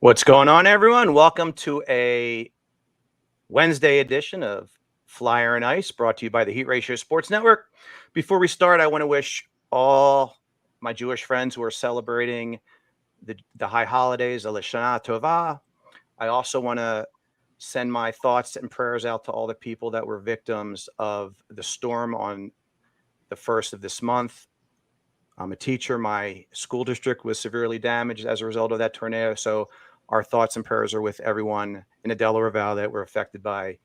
What's going on, everyone? Welcome to a Wednesday edition of Flyer and Ice, brought to you by the Heat Ratio Sports Network. Before we start, I want to wish all my Jewish friends who are celebrating the high holidays, Lashana Tova. I also want to send my thoughts and prayers out to all the people that were victims of the storm on the first of this month. I'm a teacher. My school district was severely damaged as a result of that tornado. So our thoughts and prayers are with everyone in the Delaware Valley that were affected by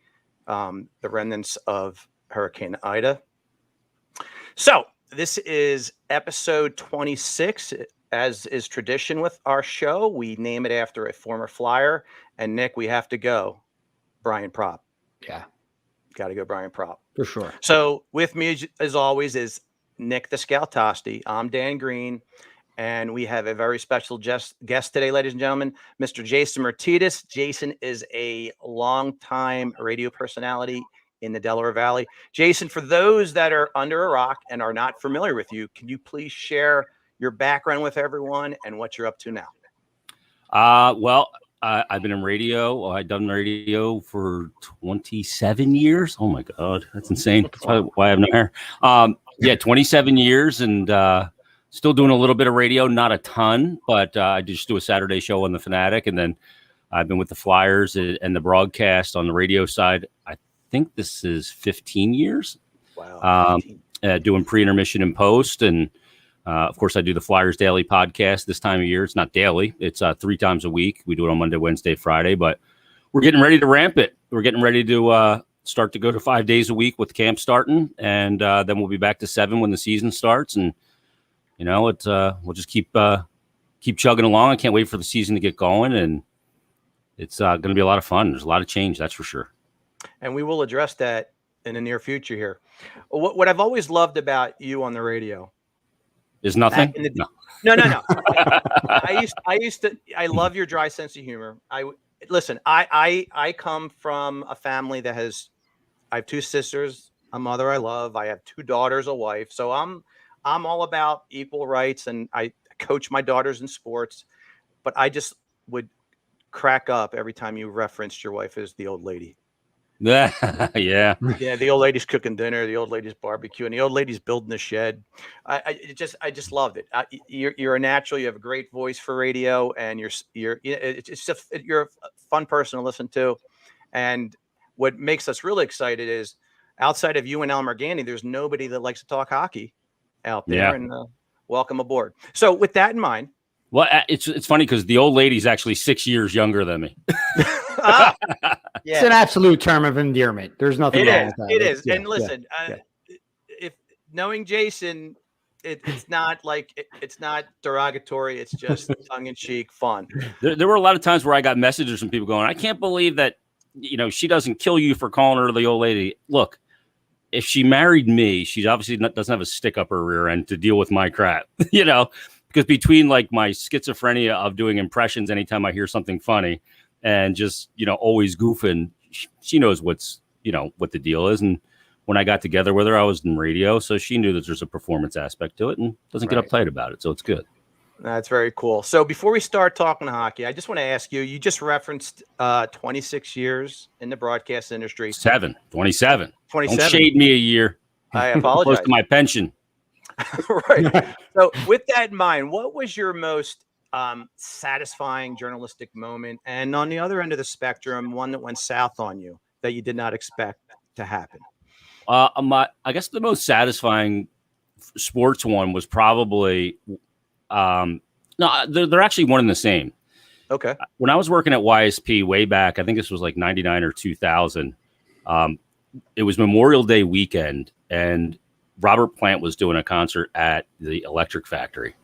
the remnants of Hurricane Ida. So this is episode 26. As is tradition with our show, we name it after a former Flyer. And Nick, we have to go. Brian Propp. Yeah. Got to go Brian Propp. For sure. So with me, as always, is Nick the Scout Tosti. I'm Dan Green. And we have a very special guest today, ladies and gentlemen, Mr. Jason Myrtetus. Jason is a longtime radio personality in the Delaware Valley. Jason, for those that are under a rock and are not familiar with you, can you please share your background with everyone and what you're up to now? I've been in radio. I've done radio for 27 years. Oh, my God. That's insane. That's why I have no hair. 27 years and still doing a little bit of radio, not a ton, but I just do a Saturday show on the Fanatic, and then I've been with the Flyers and the broadcast on the radio side. I think this is 15 years. Wow. Doing pre-intermission and post, and of course I do the Flyers Daily podcast this time of year. It's not daily; it's 3 times a week. We do it on Monday, Wednesday, Friday, but we're getting ready to ramp it. We're getting ready to start to go to 5 days a week with camp starting, and then we'll be back to 7 when the season starts. And you know, we'll just keep chugging along. I can't wait for the season to get going, and it's going to be a lot of fun. There's a lot of change, that's for sure. And we will address that in the near future here. What I've always loved about you on the radio is nothing. No. I love your dry sense of humor. I come from a family that I have 2 sisters, a mother I love. I have 2 daughters, a wife. So I'm all about equal rights, and I coach my daughters in sports, but I just would crack up every time you referenced your wife as the old lady. Yeah. Yeah. The old lady's cooking dinner, the old lady's barbecue, and the old lady's building the shed. I just loved it. You're a natural. You have a great voice for radio, and you're a fun person to listen to. And what makes us really excited is outside of you and Elmer Gandy, there's nobody that likes to talk hockey out there. Yeah. And welcome aboard. So with that in mind, well, it's funny because the old lady's actually 6 years younger than me. Yeah. It's an absolute term of endearment. There's nothing wrong with that. It is. And listen, if knowing Jason, it's not like it's not derogatory. It's just tongue in cheek fun. There were a lot of times where I got messages from people going, "I can't believe that she doesn't kill you for calling her the old lady." Look, if she married me, she obviously doesn't have a stick up her rear end to deal with my crap, because between like my schizophrenia of doing impressions anytime I hear something funny and just, always goofing, she knows what the deal is. And when I got together with her, I was in radio. So she knew that there's a performance aspect to it and doesn't get uptight about it. So it's good. That's very cool. So before we start talking hockey, I just want to ask you just referenced 26 years in the broadcast industry. 27. 27. Don't shade me a year. I apologize. Close to my pension. Right. So with that in mind, what was your most satisfying journalistic moment? And on the other end of the spectrum, one that went south on you that you did not expect to happen? I guess the most satisfying sports one was probably they're actually one and the same. Okay. When I was working at YSP way back, I think this was like 99 or 2000. It was Memorial Day weekend, and Robert Plant was doing a concert at the Electric Factory.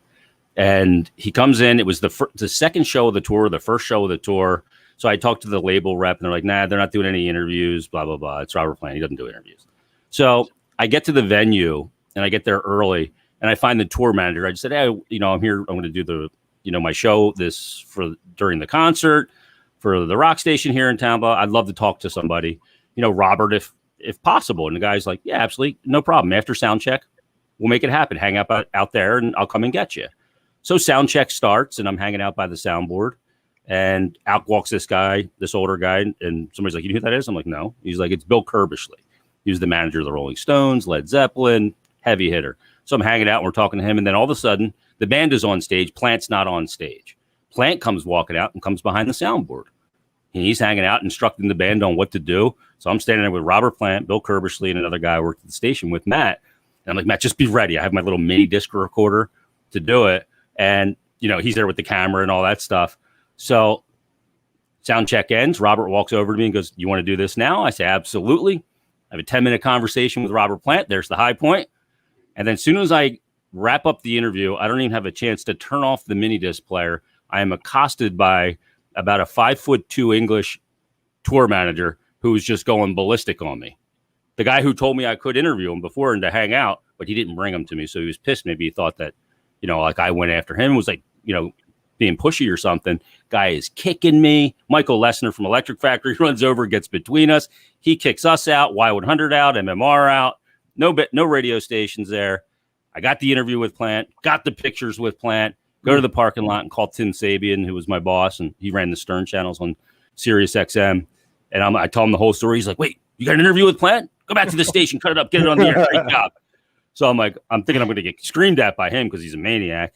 And he comes in. It was the second show of the tour, the first show of the tour. So I talked to the label rep, and they're like, "Nah, they're not doing any interviews, blah, blah, blah. It's Robert Plant. He doesn't do interviews." So I get to the venue, and I get there early, and I find the tour manager. I just said, "Hey, I'm here. I'm going to do my show during the concert for the rock station here in town. But I'd love to talk to somebody, Robert, if possible." And the guy's like, "Yeah, absolutely. No problem. After sound check, we'll make it happen. Hang out there, and I'll come and get you." So sound check starts, and I'm hanging out by the soundboard. And out walks this guy, this older guy, and somebody's like, "You know who that is?" I'm like, "No." He's like, "It's Bill Curbishley. He was the manager of the Rolling Stones, Led Zeppelin, heavy hitter." So I'm hanging out and we're talking to him, and then all of a sudden the band is on stage. Plant's not on stage. Plant comes walking out and comes behind the soundboard. He's hanging out, instructing the band on what to do. So I'm standing there with Robert Plant, Bill Curbishley, and another guy I worked at the station with, Matt. And I'm like, "Matt, just be ready. I have my little mini disc recorder to do it." And, he's there with the camera and all that stuff. So sound check ends. Robert walks over to me and goes, "You want to do this now?" I say, "Absolutely." I have a 10-minute conversation with Robert Plant. There's the high point. And then as soon as I wrap up the interview, I don't even have a chance to turn off the mini disc player. I am accosted by about a 5'2" English tour manager who was just going ballistic on me. The guy who told me I could interview him before and to hang out, but he didn't bring him to me. So he was pissed. Maybe he thought that, like I went after him, was like, being pushy or something. Guy is kicking me. Michael Lesner from Electric Factory runs over, gets between us. He kicks us out. Y100 out. MMR out. No radio stations there. I got the interview with Plant. Got the pictures with Plant. Go to the parking lot and call Tim Sabian, who was my boss, and he ran the Stern channels on Sirius XM. And I told him the whole story. He's like, "Wait, you got an interview with Plant? Go back to the station, cut it up, get it on the air. Great job." So I'm thinking I'm going to get screamed at by him because he's a maniac.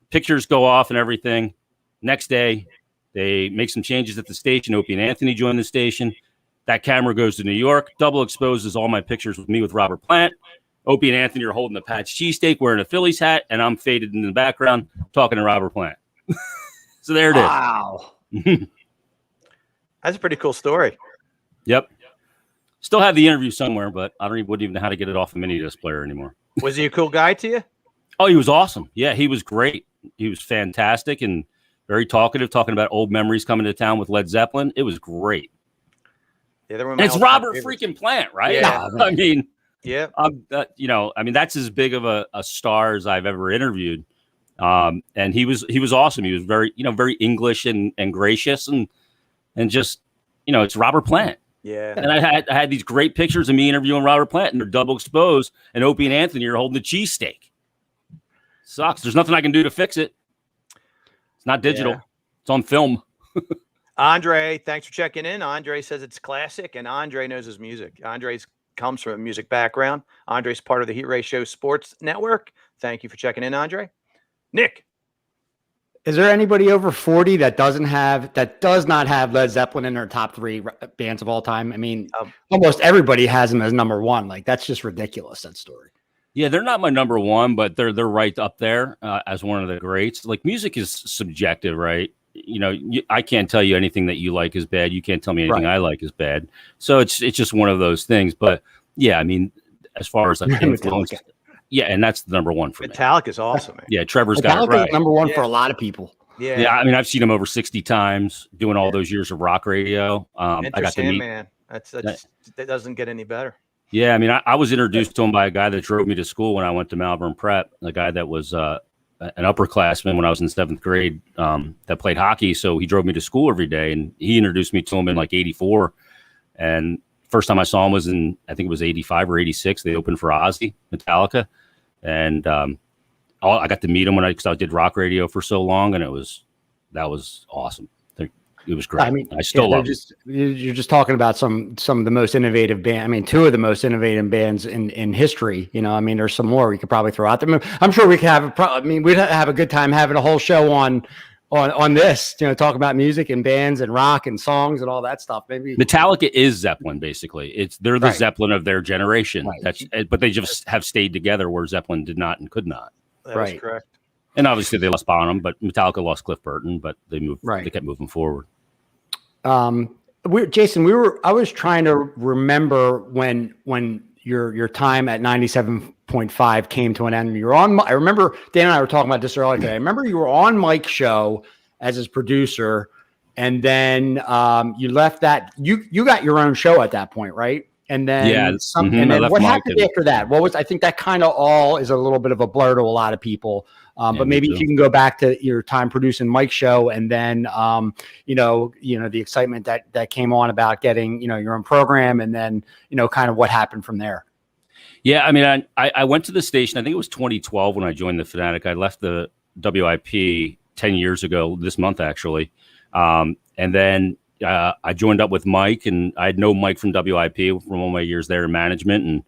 Pictures go off and everything. Next day, they make some changes at the station. Opie and Anthony join the station. That camera goes to New York. Double exposes all my pictures with me with Robert Plant. Opie and Anthony are holding the Patch cheesesteak, wearing a Phillies hat, and I'm faded in the background talking to Robert Plant. So there it is. Wow. That's a pretty cool story. Yep. Still have the interview somewhere, but I wouldn't even know how to get it off a mini disc player anymore. Was he a cool guy to you? Oh, he was awesome. Yeah, he was great. He was fantastic and very talkative, talking about old memories coming to town with Led Zeppelin. It was great. Yeah, and it's Robert freaking Plant, right? Yeah. I mean, yeah. That's as big of a star as I've ever interviewed. And he was awesome. He was very, very English and gracious and just, it's Robert Plant. Yeah. And I had these great pictures of me interviewing Robert Plant, and they're double exposed, and Opie and Anthony are holding the cheesesteak. Sucks. There's nothing I can do to fix it. It's not digital. Yeah. It's on film. Andre, thanks for checking in. Andre says it's classic, and Andre knows his music. Andre comes from a music background. Andre's part of the Heat Ratio Sports Network. Thank you for checking in, Andre. Nick. Is there anybody over 40 that does not have Led Zeppelin in their top 3 bands of all time? I mean, almost everybody has them as number 1. Like, that's just ridiculous, that story. Yeah, they're not my number 1, but they're right up there as one of the greats. Like, music is subjective, right? I can't tell you anything that you like is bad. You can't tell me anything I like is bad. So it's just one of those things. But yeah, I mean, as far as like influence, yeah, and that's the number 1 for me. Metallica is awesome. Man. Yeah, Trevor's got it right. Number 1 for a lot of people. Yeah. Yeah, I mean, I've seen him over 60 times doing all those years of rock radio. I got to meet, man. That doesn't get any better. Yeah, I mean, I was introduced to him by a guy that drove me to school when I went to Malvern Prep, a guy that was an upperclassman when I was in 7th grade that played hockey. So he drove me to school every day, and he introduced me to him in like 84. And first time I saw him was in, I think it was 85 or 86. They opened for Ozzy, Metallica. And I got to meet him because I did rock radio for so long, and that was awesome. It was great. I mean, I still love it. You're just talking about some of the most innovative band. I mean, 2 of the most innovative bands in history. I mean, there's some more we could probably throw out there. I'm sure we could we'd have a good time having a whole show on this. Talk about music and bands and rock and songs and all that stuff. Maybe Metallica is Zeppelin, basically. They're the Zeppelin of their generation. Right. But they just have stayed together where Zeppelin did not and could not. That is correct. And obviously they lost Bonham, but Metallica lost Cliff Burton, but they moved. Right. They kept moving forward. Jason, I was trying to remember when your time at 97.5 came to an end. You're on. I remember Dan and I were talking about this earlier today. I remember you were on Mike's show as his producer, and then you left that. You got your own show at that point, right? And then and then what happened after that? I think that kind of all is a little bit of a blur to a lot of people. But maybe if you can go back to your time producing Mike's show, and then the excitement that came on about getting your own program, and then kind of what happened from there. Yeah, I mean, I went to the station. I think it was 2012 when I joined the Fanatic. I left the WIP 10 years ago this month, actually. And then I joined up with Mike, and I had known Mike from WIP from all my years there in management. And,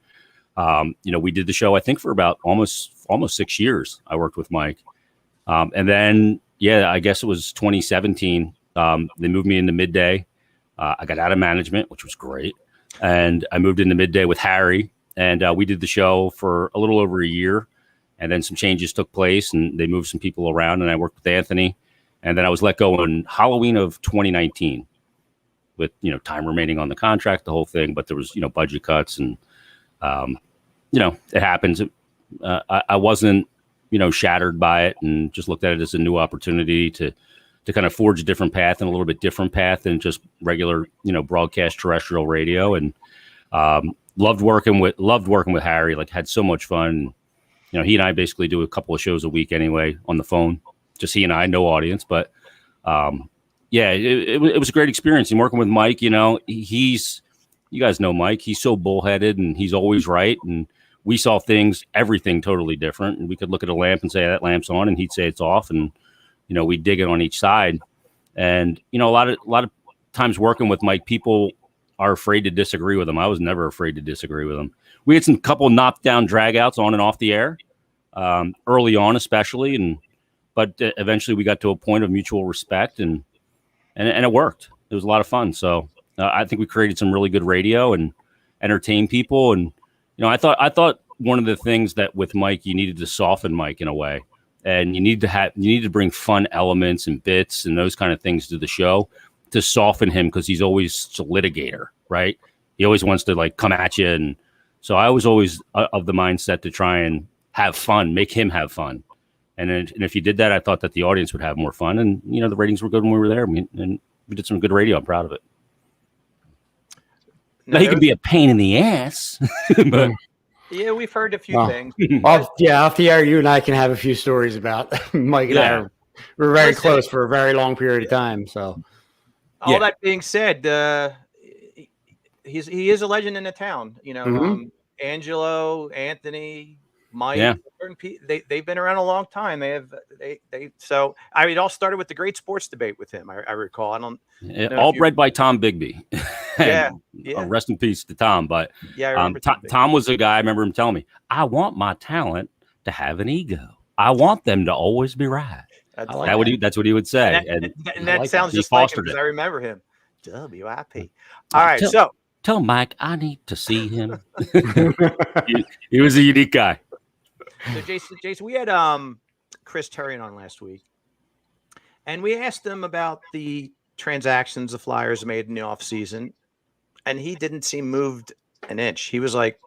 we did the show, I think, for about almost 6 years. I worked with Mike. And then, I guess it was 2017. They moved me into midday. I got out of management, which was great. And I moved into midday with Harry, and we did the show for a little over a year. And then some changes took place, and they moved some people around, and I worked with Anthony. And then I was let go on Halloween of 2019 with, time remaining on the contract, the whole thing. But there was, budget cuts, and, it happens. I wasn't, shattered by it, and just looked at it as a new opportunity to kind of forge a different path and a little bit different path than just regular, broadcast terrestrial radio. And loved working with Harry, like had so much fun. He and I basically do a couple of shows a week anyway on the phone, just he and I, no audience. But it was a great experience. And working with Mike, you guys know Mike, he's so bullheaded and he's always right. And we saw everything totally different. And we could look at a lamp and say that lamp's on, and he'd say it's off. And, we dig it on each side. And, a lot of times working with Mike, people are afraid to disagree with him. I was never afraid to disagree with him. We had some couple knockdown dragouts on and off the air, early on, especially. But eventually we got to a point of mutual respect, and it worked. It was a lot of fun. So I think we created some really good radio and entertained people. And, I thought one of the things that with Mike, you needed to soften Mike in a way, and you need to bring fun elements and bits and those kind of things to the show to soften him, because he's always a litigator, right? He always wants to come at you. And so I was always of the mindset to try and have fun, make him have fun. And if you did that, I thought that the audience would have more fun. And, the ratings were good when we were there. And we did some good radio. I'm proud of it. Now, he can be a pain in the ass. But yeah, we've heard a few things. Off the air, you and I can have a few stories about Mike and I. We're very close for a very long period of time. So, all that being said, he is a legend in the town. Angelo, Anthony, Mike, they've been around a long time. So it all started with the great sports debate with him. I recall. I don't. All bred by Tom Bigby. Yeah. Rest in peace to Tom. But Tom was a guy. I remember him telling me, "I want my talent to have an ego. I want them to always be right." That's what he would say. And that sounds just like him, because I remember him. WIP. All right, so tell Mike I need to see him. he was a unique guy. So Jason, we had Chris Turian on last week, and we asked him about the transactions the Flyers made in the offseason, and he didn't seem moved an inch. He was like,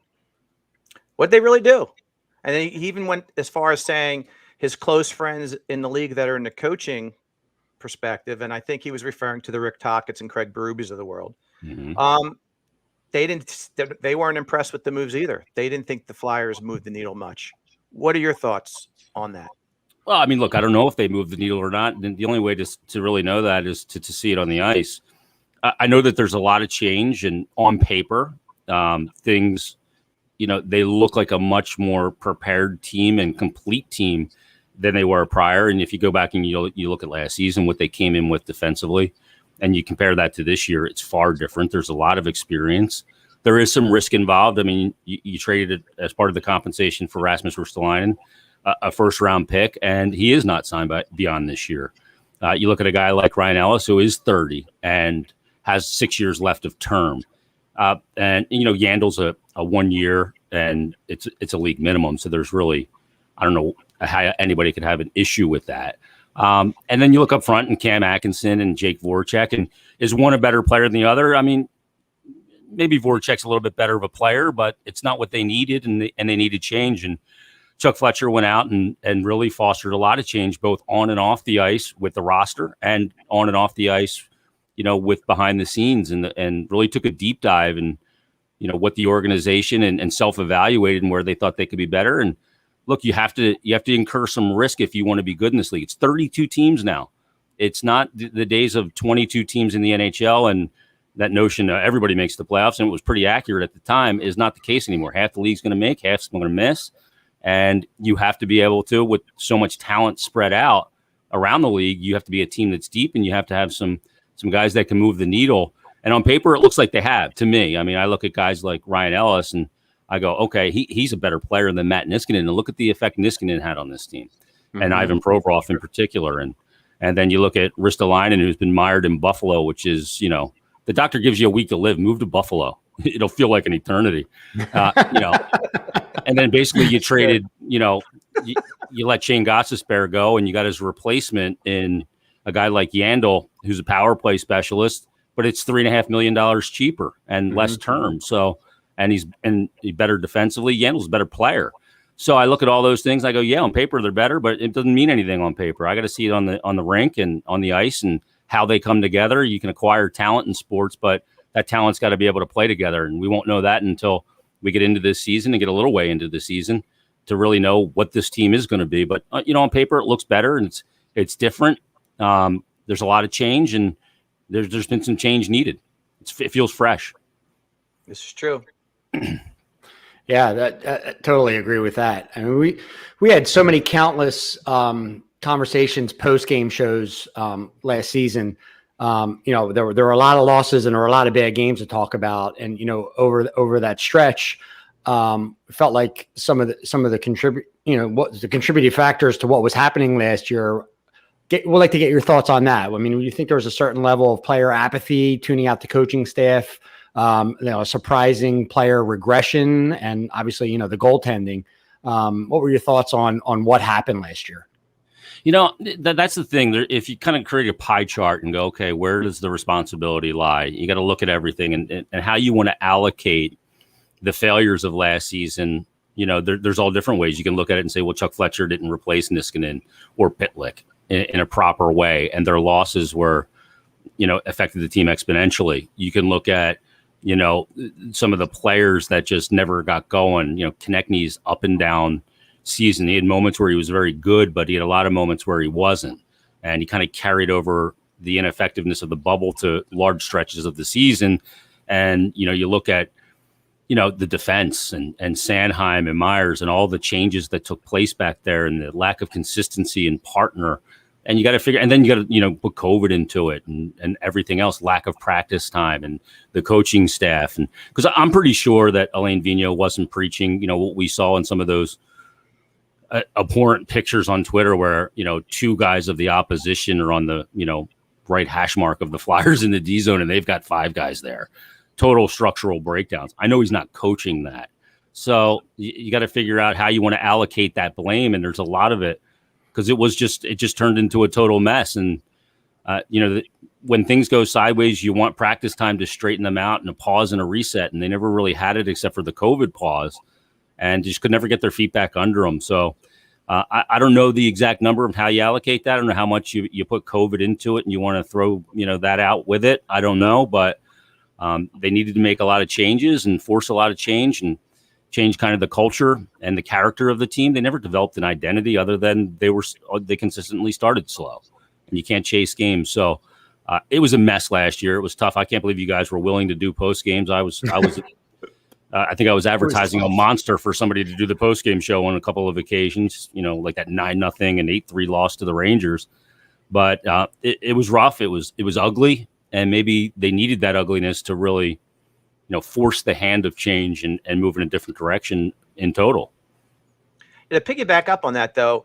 what'd they really do? And then he even went as far as saying his close friends in the league that are in the coaching perspective, and I think he was referring to the Rick Tockett's and Craig Berube's of the world. Mm-hmm. They weren't impressed with the moves either. They didn't think the Flyers moved the needle much. What are your thoughts on that? Well, I mean, look, I don't know if they moved the needle or not. And the only way to really know that is to see it on the ice. I know that there's a lot of change, and on paper, things, they look like a much more prepared team and complete team than they were prior. And if you go back and you look at last season, what they came in with defensively, and you compare that to this year, it's far different. There's a lot of experience. There is some risk involved. I mean, you traded it as part of the compensation for Rasmus Ristolainen, a first-round pick, and he is not signed beyond this year. You look at a guy like Ryan Ellis, who is 30 and has 6 years left of term. And Yandel's a 1 year, and it's a league minimum. So there's really, I don't know how anybody could have an issue with that. And then you look up front, and Cam Atkinson and Jake Voracek, and is one a better player than the other? I mean, maybe Voracek's a little bit better of a player, but it's not what they needed, and they needed change. And Chuck Fletcher went out and really fostered a lot of change, both on and off the ice with the roster, and on and off the ice, with behind the scenes, and really took a deep dive in, what the organization and self-evaluated and where they thought they could be better. And look, you have to incur some risk if you want to be good in this league. It's 32 teams now. It's not the days of 22 teams in the NHL, and that notion everybody makes the playoffs, and it was pretty accurate at the time, is not the case anymore. Half the league's going to make, half's going to miss. And you have to be able to, with so much talent spread out around the league, you have to be a team that's deep, and you have to have some guys that can move the needle. And on paper, it looks like they have, to me. I mean, I look at guys like Ryan Ellis, and I go, okay, he's a better player than Matt Niskanen. And look at the effect Niskanen had on this team, and Ivan Provorov in particular. And then you look at Ristolainen, who's been mired in Buffalo, which is, the doctor gives you a week to live. Move to Buffalo. It'll feel like an eternity, And then basically you traded, you let Shane Gostisbehere go, and you got his replacement in a guy like Yandel, who's a power play specialist, but it's $3.5 million cheaper and less term. So, and he's better defensively. Yandel's a better player. So I look at all those things. I go, yeah, on paper they're better, but it doesn't mean anything on paper. I got to see it on the rink and on the ice and how they come together. You can acquire talent in sports, but that talent's got to be able to play together, and we won't know that until we get into this season and get a little way into the season to really know what this team is going to be. But on paper it looks better, and it's different. There's a lot of change, and there's been some change needed. It feels fresh. This is true. Yeah, I totally agree with that. I mean, we had so many countless conversations, post-game shows last season. There were a lot of losses and there were a lot of bad games to talk about. And, over that stretch, felt like some of the contributing factors to what was happening last year. We'd like to get your thoughts on that. I mean, you think there was a certain level of player apathy, tuning out the coaching staff, a surprising player regression, and obviously, the goaltending. What were your thoughts on what happened last year? That's the thing. If you kind of create a pie chart and go, okay, where does the responsibility lie? You got to look at everything and how you want to allocate the failures of last season. There's all different ways you can look at it and say, well, Chuck Fletcher didn't replace Niskanen or Pitlick in a proper way, and their losses were, affected the team exponentially. You can look at, some of the players that just never got going. Konechny's up and down season. He had moments where he was very good, but he had a lot of moments where he wasn't. And he kind of carried over the ineffectiveness of the bubble to large stretches of the season. And, you look at, the defense and Sanheim and Myers and all the changes that took place back there and the lack of consistency and partner. And you got to figure, and then you got to, put COVID into it and everything else, lack of practice time and the coaching staff. And because I'm pretty sure that Alain Vigneault wasn't preaching, what we saw in some of those abhorrent pictures on Twitter where, two guys of the opposition are on the, right hash mark of the Flyers in the D zone, and they've got 5 guys there. Total structural breakdowns. I know he's not coaching that. So you got to figure out how you want to allocate that blame. And there's a lot of it because it just turned into a total mess. And, when things go sideways, you want practice time to straighten them out and a pause and a reset. And they never really had it except for the COVID pause. And just could never get their feet back under them. So I don't know the exact number of how you allocate that. I don't know how much you put COVID into it and you want to throw, that out with it. I don't know, but they needed to make a lot of changes and force a lot of change and change kind of the culture and the character of the team. They never developed an identity other than they consistently started slow, and you can't chase games. So it was a mess last year. It was tough. I can't believe you guys were willing to do post games. I was I think I was advertising a monster for somebody to do the post-game show on a couple of occasions, like that 9-0 and 8-3 loss to the Rangers. But it was rough. It was ugly. And maybe they needed that ugliness to really, force the hand of change and move in a different direction in total. To piggyback up on that, though,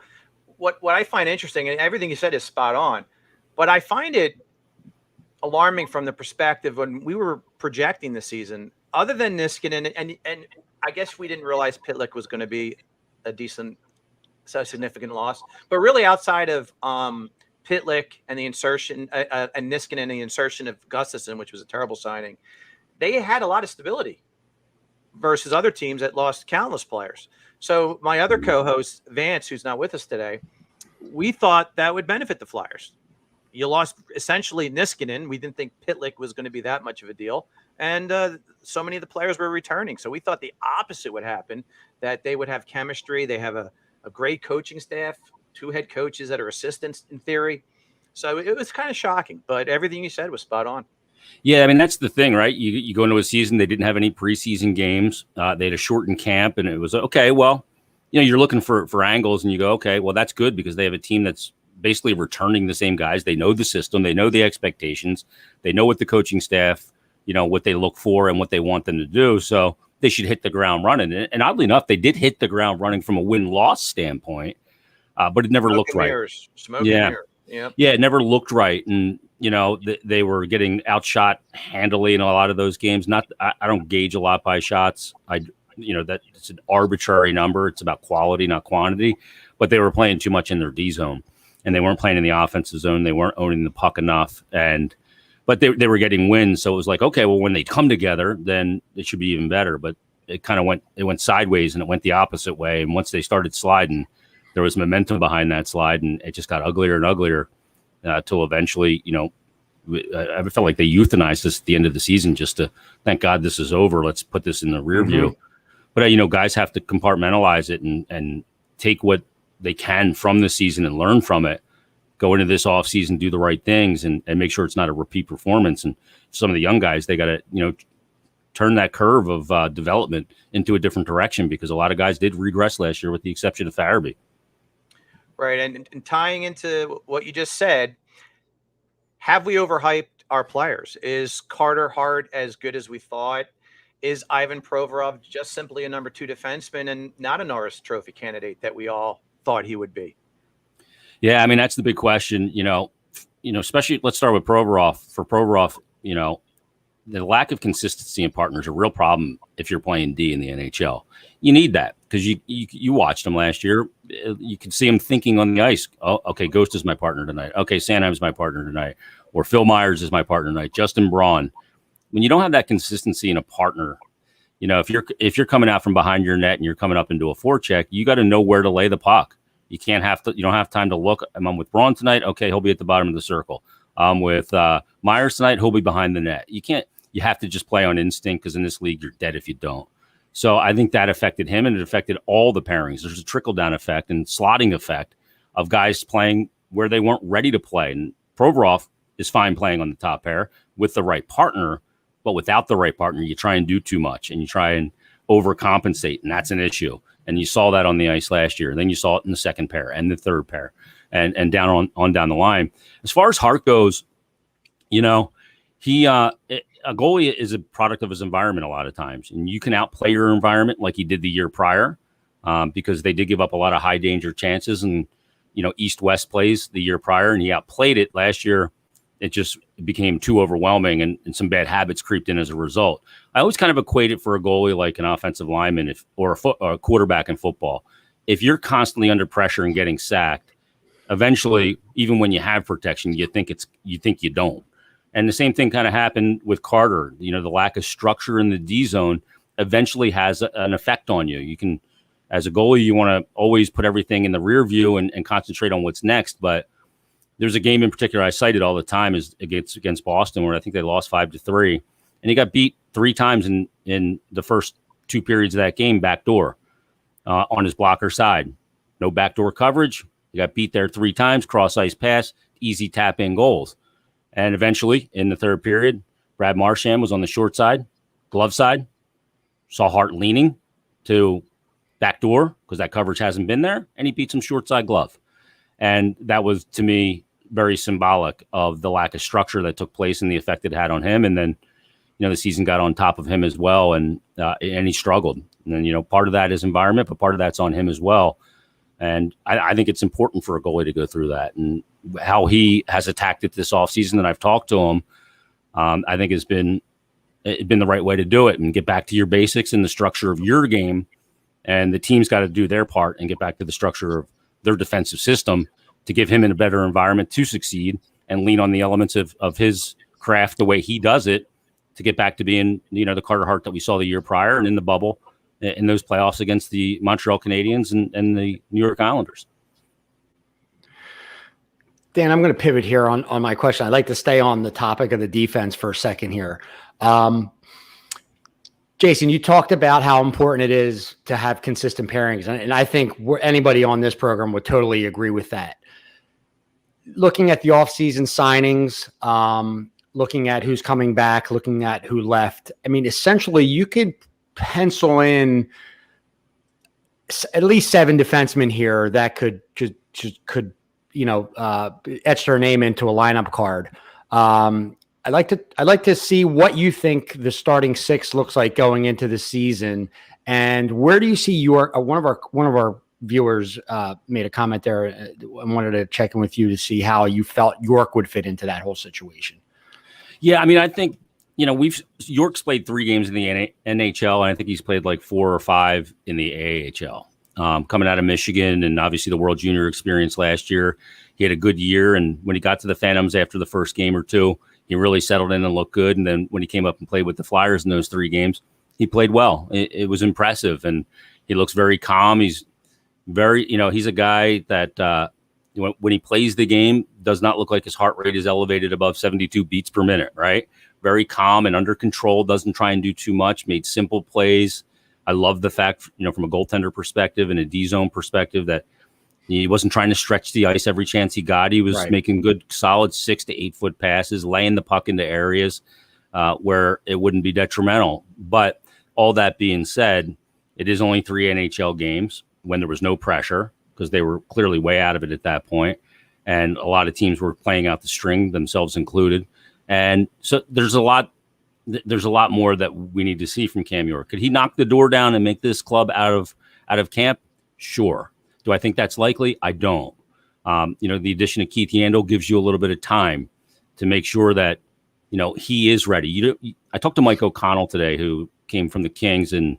what I find interesting, and everything you said is spot on, but I find it alarming from the perspective when we were projecting the season, other than Niskanen, and I guess we didn't realize Pitlick was going to be a significant loss, but really outside of Pitlick and the insertion and Niskanen and the insertion of Gustafsson, which was a terrible signing, they had a lot of stability versus other teams that lost countless players. So my other co-host, Vance, who's not with us today, we thought that would benefit the Flyers. You lost essentially Niskanen. We didn't think Pitlick was going to be that much of a deal. And so many of the players were returning. So we thought the opposite would happen, that they would have chemistry. They have a great coaching staff, 2 head coaches that are assistants in theory. So it was kind of shocking, but everything you said was spot on. Yeah, I mean, that's the thing, right? You go into a season, they didn't have any preseason games. They had a shortened camp, and it was, okay, well, you're looking for angles, and you go, okay, well, that's good because they have a team that's basically returning the same guys. They know the system. They know the expectations. They know what the coaching staff, what they look for and what they want them to do. So they should hit the ground running. And oddly enough, they did hit the ground running from a win-loss standpoint, but it never looked right. Smoke and mirrors. Yep. Yeah, it never looked right. And, they were getting outshot handily in a lot of those games. I don't gauge a lot by shots. That it's an arbitrary number. It's about quality, not quantity. But they were playing too much in their D zone, and they weren't playing in the offensive zone. They weren't owning the puck enough, but they were getting wins. So it was like, okay, well, when they come together, then it should be even better. But it kind of went sideways, and it went the opposite way. And once they started sliding, there was momentum behind that slide, and it just got uglier and uglier till eventually, I felt like they euthanized us at the end of the season just to thank God this is over. Let's put this in the rear view. But, guys have to compartmentalize it and take what they can from the season and learn from it, go into this off season, do the right things and make sure it's not a repeat performance. And some of the young guys, they got to, turn that curve of development into a different direction, because a lot of guys did regress last year with the exception of Farabee. Right. And tying into what you just said, have we overhyped our players? Is Carter Hart as good as we thought? Is Ivan Provorov just simply a number 2 defenseman and not a Norris Trophy candidate that we all thought he would be? Yeah, I mean, that's the big question, especially let's start with Provorov. For Provorov, the lack of consistency in partners is a real problem if you're playing D in the NHL. You need that because you watched him last year. You could see him thinking on the ice, oh, okay, Ghost is my partner tonight. Okay, Sanheim's my partner tonight. Or Phil Myers is my partner tonight. Justin Braun. When you don't have that consistency in a partner, if you're coming out from behind your net and you're coming up into a forecheck, you got to know where to lay the puck. You don't have time to look. I'm with Braun tonight. Okay, he'll be at the bottom of the circle. With Myers tonight, he'll be behind the net. You have to just play on instinct, because in this league, you're dead if you don't. So I think that affected him, and it affected all the pairings. There's a trickle-down effect and slotting effect of guys playing where they weren't ready to play. And Provorov is fine playing on the top pair with the right partner, but without the right partner, you try and do too much, and you try and overcompensate, and that's an issue. And you saw that on the ice last year. And then you saw it in the second pair and the third pair and down down the line. As far as Hart goes, a goalie is a product of his environment a lot of times, and you can outplay your environment like he did the year prior, because they did give up a lot of high danger chances and, East-West plays the year prior, and he outplayed it last year. It just became too overwhelming, and some bad habits creeped in as a result. I always kind of equate it for a goalie like an offensive lineman or a quarterback in football. If you're constantly under pressure and getting sacked, eventually, even when you have protection, you think you don't. And the same thing kind of happened with Carter. The lack of structure in the D zone eventually has an effect on you. You can, as a goalie, you want to always put everything in the rear view and concentrate on what's next. But there's a game in particular I cited all the time is against Boston, where I think they lost 5-3, and he got beat 3 times in the first 2 periods of that game, backdoor on his blocker side. No backdoor coverage. He got beat there 3 times, cross ice pass, easy tap in goals. And eventually, in the third period, Brad Marchand was on the short side, glove side, saw Hart leaning to backdoor because that coverage hasn't been there, and he beats him short side glove. And that was, to me, very symbolic of the lack of structure that took place and the effect it had on him. And then, the season got on top of him as well, and he struggled. And then, part of that is environment, but part of that's on him as well. And I think it's important for a goalie to go through that. And how he has attacked it this offseason that I've talked to him, I think it's been the right way to do it and get back to your basics and the structure of your game. And the team's got to do their part and get back to the structure of their defensive system to give him in a better environment to succeed and lean on the elements of his craft the way he does it to get back to being, the Carter Hart that we saw the year prior and in the bubble in those playoffs against the Montreal Canadiens and the New York Islanders. Dan, I'm going to pivot here on my question. I'd like to stay on the topic of the defense for a second here. Jason, you talked about how important it is to have consistent pairings, and I think anybody on this program would totally agree with that. Looking at the offseason signings, looking at who's coming back, looking at who left, I mean, essentially you could pencil in at least 7 defensemen here that could etched her name into a lineup card. I'd like to see what you think the starting six looks like going into the season, and where do you see York? One of our viewers made a comment there. I wanted to check in with you to see how you felt York would fit into that whole situation. Yeah, I mean, I think York's played 3 games in the NHL, and I think he's played like 4 or 5 in the AHL. Coming out of Michigan, and obviously the World Junior experience last year, he had a good year. And when he got to the Phantoms after the first game or two, he really settled in and looked good. And then when he came up and played with the Flyers in those 3 games, he played well. It was impressive, and he looks very calm. He's very, he's a guy that when he plays the game, does not look like his heart rate is elevated above 72 beats per minute, right? Very calm and under control, doesn't try and do too much, made simple plays. I love the fact, from a goaltender perspective and a D-zone perspective, that he wasn't trying to stretch the ice every chance he got. He was making good, solid 6 to 8 foot passes, laying the puck into areas where it wouldn't be detrimental. But all that being said, it is only 3 NHL games when there was no pressure, because they were clearly way out of it at that point. And a lot of teams were playing out the string, themselves included. And so there's a lot more that we need to see from Cam York. Could he knock the door down and make this club out of camp? Sure. Do I think that's likely? I don't. The addition of Keith Yandel gives you a little bit of time to make sure that, he is ready. I talked to Mike O'Connell today, who came from the Kings and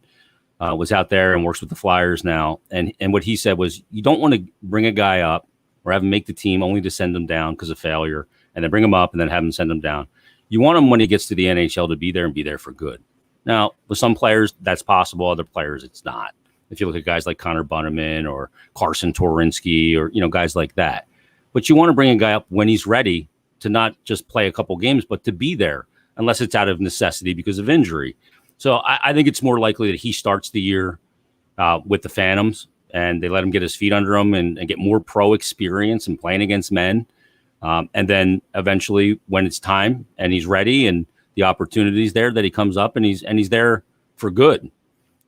was out there and works with the Flyers now. And what he said was, you don't want to bring a guy up or have him make the team only to send him down because of failure, and then bring him up and then have him send him down. You want him, when he gets to the NHL, to be there and be there for good. Now, with some players, that's possible. Other players, it's not. If you look at guys like Connor Bunnaman or Carson Torinsky or, guys like that. But you want to bring a guy up when he's ready to not just play a couple games, but to be there, unless it's out of necessity because of injury. So I think it's more likely that he starts the year with the Phantoms, and they let him get his feet under him and get more pro experience and playing against men. And then eventually, when it's time and he's ready and the opportunity's there, that he comes up and he's there for good.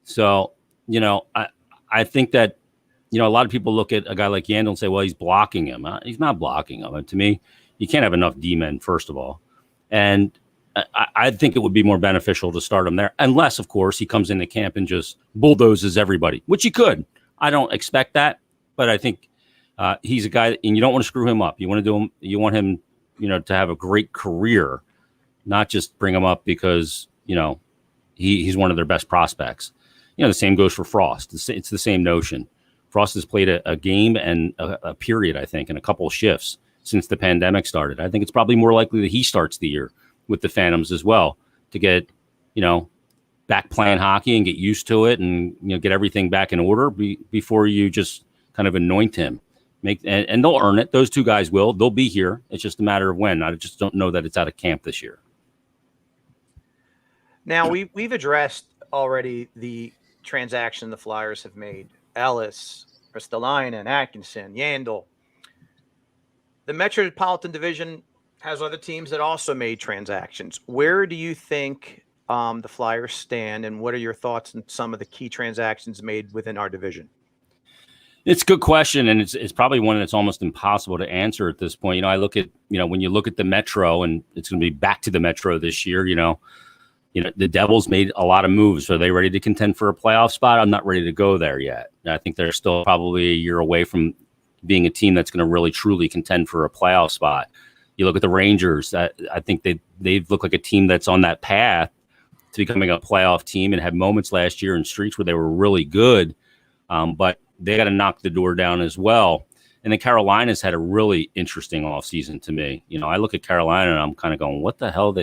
So, I think that, a lot of people look at a guy like Yandel and say, well, he's blocking him. He's not blocking him. And to me, you can't have enough D-men, first of all. And I think it would be more beneficial to start him there, unless, of course, he comes into camp and just bulldozes everybody, which he could. I don't expect that, but I think he's a guy, and you don't want to screw him up. You want him, to have a great career, not just bring him up because, he's one of their best prospects. The same goes for Frost. It's the same notion. Frost has played a game and a period, I think, and a couple of shifts since the pandemic started. I think it's probably more likely that he starts the year with the Phantoms as well, to get, back playing hockey and get used to it and, get everything back in order before you just kind of anoint him. And they'll earn it. Those 2 guys will. They'll be here. It's just a matter of when. I just don't know that it's out of camp this year. Now, we've addressed already the transaction the Flyers have made. Ellis, Ristolainen, Atkinson, Yandel. The Metropolitan Division has other teams that also made transactions. Where do you think the Flyers stand, and what are your thoughts on some of the key transactions made within our division? It's a good question, and it's probably one that's almost impossible to answer at this point. I look at, when you look at the Metro, and it's going to be back to the Metro this year, the Devils made a lot of moves. Are they ready to contend for a playoff spot? I'm not ready to go there yet. I think they're still probably a year away from being a team that's going to really, truly contend for a playoff spot. You look at the Rangers. I think they look like a team that's on that path to becoming a playoff team, and had moments last year in streaks where they were really good, but they got to knock the door down as well. And then Carolina's had a really interesting offseason to me. I look at Carolina and I'm kind of going, what the hell?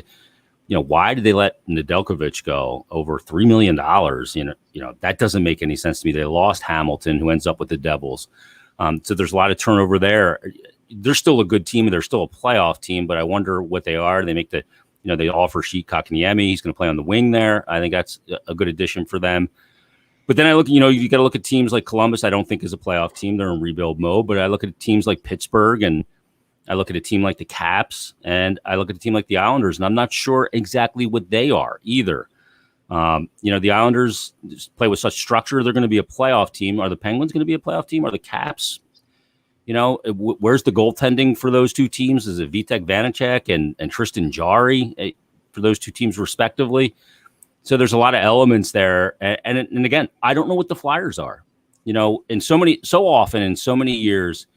Why did they let Nedeljkovic go over $3 million? That doesn't make any sense to me. They lost Hamilton, who ends up with the Devils. So there's a lot of turnover there. They're still a good team, and they're still a playoff team, but I wonder what they are. They make they offer Sheet Kotkaniemi. He's going to play on the wing there. I think that's a good addition for them. But then I look, you got to look at teams like Columbus. I don't think is a playoff team. They're in rebuild mode. But I look at teams like Pittsburgh, and I look at a team like the Caps, and I look at a team like the Islanders, and I'm not sure exactly what they are either. The Islanders play with such structure. They're going to be a playoff team. Are the Penguins going to be a playoff team? Are the Caps, Where's the goaltending for those two teams? Is it Vitek Vanacek and Tristan Jarry for those two teams respectively? So there's a lot of elements there. And again, I don't know what the Flyers are. So often in so many years,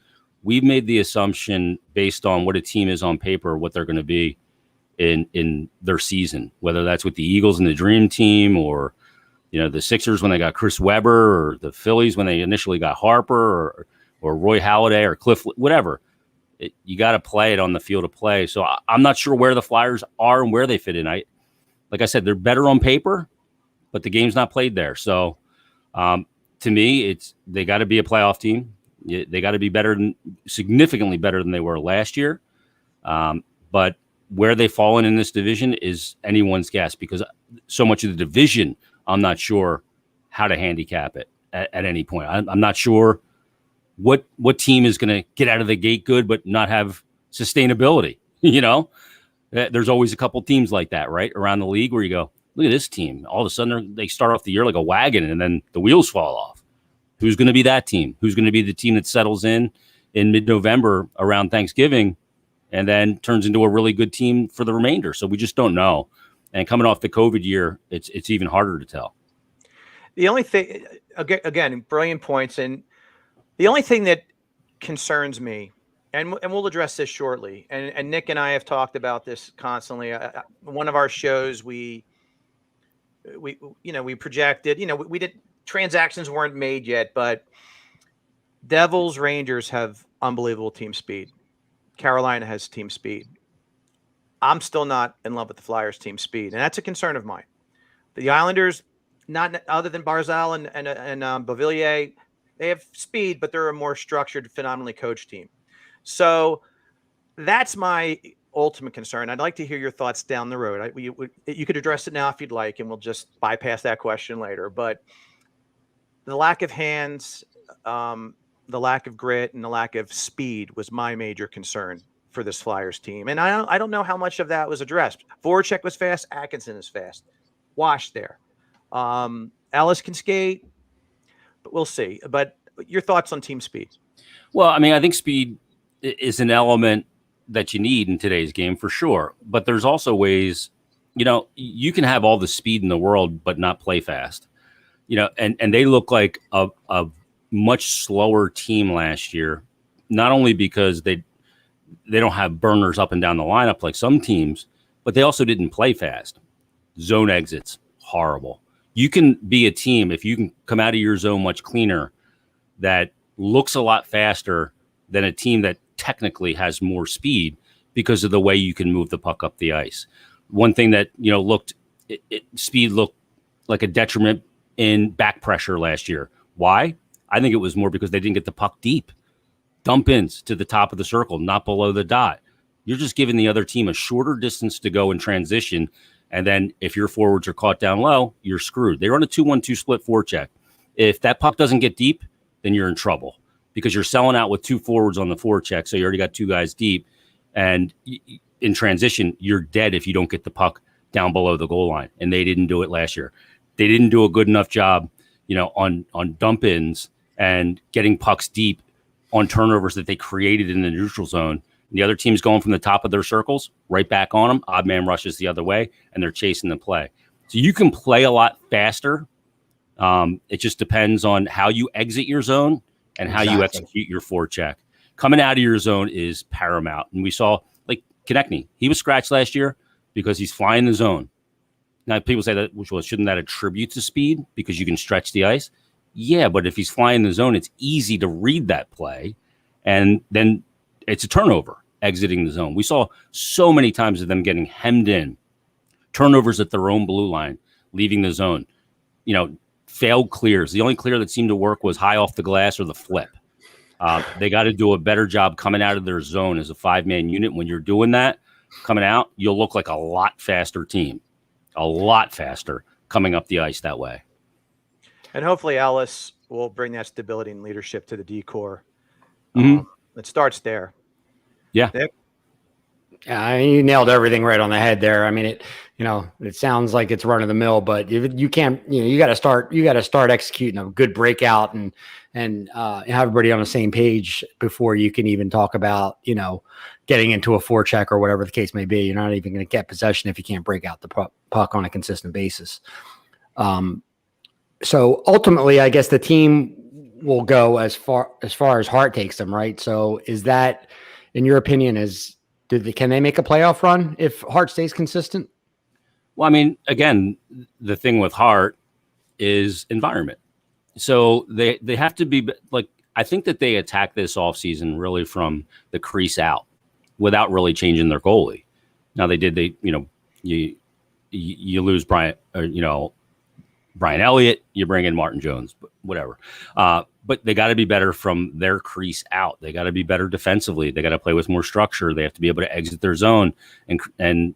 we've made the assumption based on what a team is on paper, what they're going to be in their season, whether that's with the Eagles and the Dream Team, or the Sixers when they got Chris Webber, or the Phillies when they initially got Harper, or Roy Halladay or Cliff, whatever. You got to play it on the field of play. So I'm not sure where the Flyers are and where they fit in. Like I said, they're better on paper, but the game's not played there. So to me, they got to be a playoff team. They got to be significantly better than they were last year. But where they've fallen in this division is anyone's guess, because so much of the division, I'm not sure how to handicap it at any point. I'm not sure what team is going to get out of the gate good but not have sustainability. There's always a couple teams like that, right, around the league where you go, look at this team. All of a sudden, they start off the year like a wagon, and then the wheels fall off. Who's going to be that team? Who's going to be the team that settles in mid-November around Thanksgiving and then turns into a really good team for the remainder? So we just don't know. And coming off the COVID year, it's even harder to tell. The only thing, again, brilliant points. And the only thing that concerns me, and we'll address this shortly, and Nick and I have talked about this constantly. One of our shows, we projected, we did, transactions weren't made yet, but Devils, Rangers have unbelievable team speed. Carolina has team speed. I'm still not in love with the Flyers' team speed, and that's a concern of mine. The Islanders, not other than Barzal and Beauvillier, they have speed, but they're a more structured, phenomenally coached team. So that's my ultimate concern. I'd like to hear your thoughts down the road. You could address it now if you'd like, and we'll just bypass that question later. But the lack of hands, the lack of grit, and the lack of speed was my major concern for this Flyers team. And I don't know how much of that was addressed. Voracek was fast. Atkinson is fast. Wash there. Ellis can skate, but we'll see. But your thoughts on team speed? Well, I mean, I think speed is an element that you need in today's game for sure. But there's also ways, you can have all the speed in the world, but not play fast. And they look like a much slower team last year, not only because they don't have burners up and down the lineup like some teams, but they also didn't play fast. Zone exits, horrible. You can be a team, if you can come out of your zone much cleaner, that looks a lot faster than a team that technically has more speed because of the way you can move the puck up the ice. One thing that, speed looked like a detriment in back pressure last year. Why? I think it was more because they didn't get the puck deep. Dump ins to the top of the circle, not below the dot. You're just giving the other team a shorter distance to go in transition. And then if your forwards are caught down low, you're screwed. They run a 2-1-2 split forecheck. If that puck doesn't get deep, then you're in trouble because you're selling out with two forwards on the forecheck. So you already got two guys deep. And in transition, you're dead if you don't get the puck down below the goal line. And they didn't do it last year. They didn't do a good enough job, on dump ins and getting pucks deep on turnovers that they created in the neutral zone. And the other team's going from the top of their circles right back on them. Odd man rushes the other way, and they're chasing the play. So you can play a lot faster. It just depends on how you exit your zone and how you execute your forecheck. Coming out of your zone is paramount. And we saw, like, Konechny, he was scratched last year because he's flying the zone. Now, people say that, shouldn't that attribute to speed because you can stretch the ice? Yeah, but if he's flying the zone, it's easy to read that play, and then it's a turnover exiting the zone. We saw so many times of them getting hemmed in, turnovers at their own blue line, leaving the zone, failed clears. The only clear that seemed to work was high off the glass or the flip. They got to do a better job coming out of their zone as a 5-man unit. When you're doing that, coming out, you'll look like a lot faster team, a lot faster coming up the ice that way. And hopefully Ellis will bring that stability and leadership to the D-core. Mm-hmm. It starts there. Yeah. Nick? Yeah, you nailed everything right on the head there. I mean, it sounds like it's run of the mill, but you can't, you got to start executing a good breakout and have everybody on the same page before you can even talk about, getting into a forecheck or whatever the case may be. You're not even going to get possession if you can't break out the puck on a consistent basis. So ultimately, I guess the team will go as far as Hart takes them, right? So is that, in your opinion, can they make a playoff run if Hart stays consistent? Well, I mean, again, the thing with Hart is environment. So they have to be like, I think that they attack this offseason really from the crease out without really changing their goalie. Now you lose Brian Elliott, you bring in Martin Jones, but whatever. But they got to be better from their crease out. They got to be better defensively. They got to play with more structure. They have to be able to exit their zone and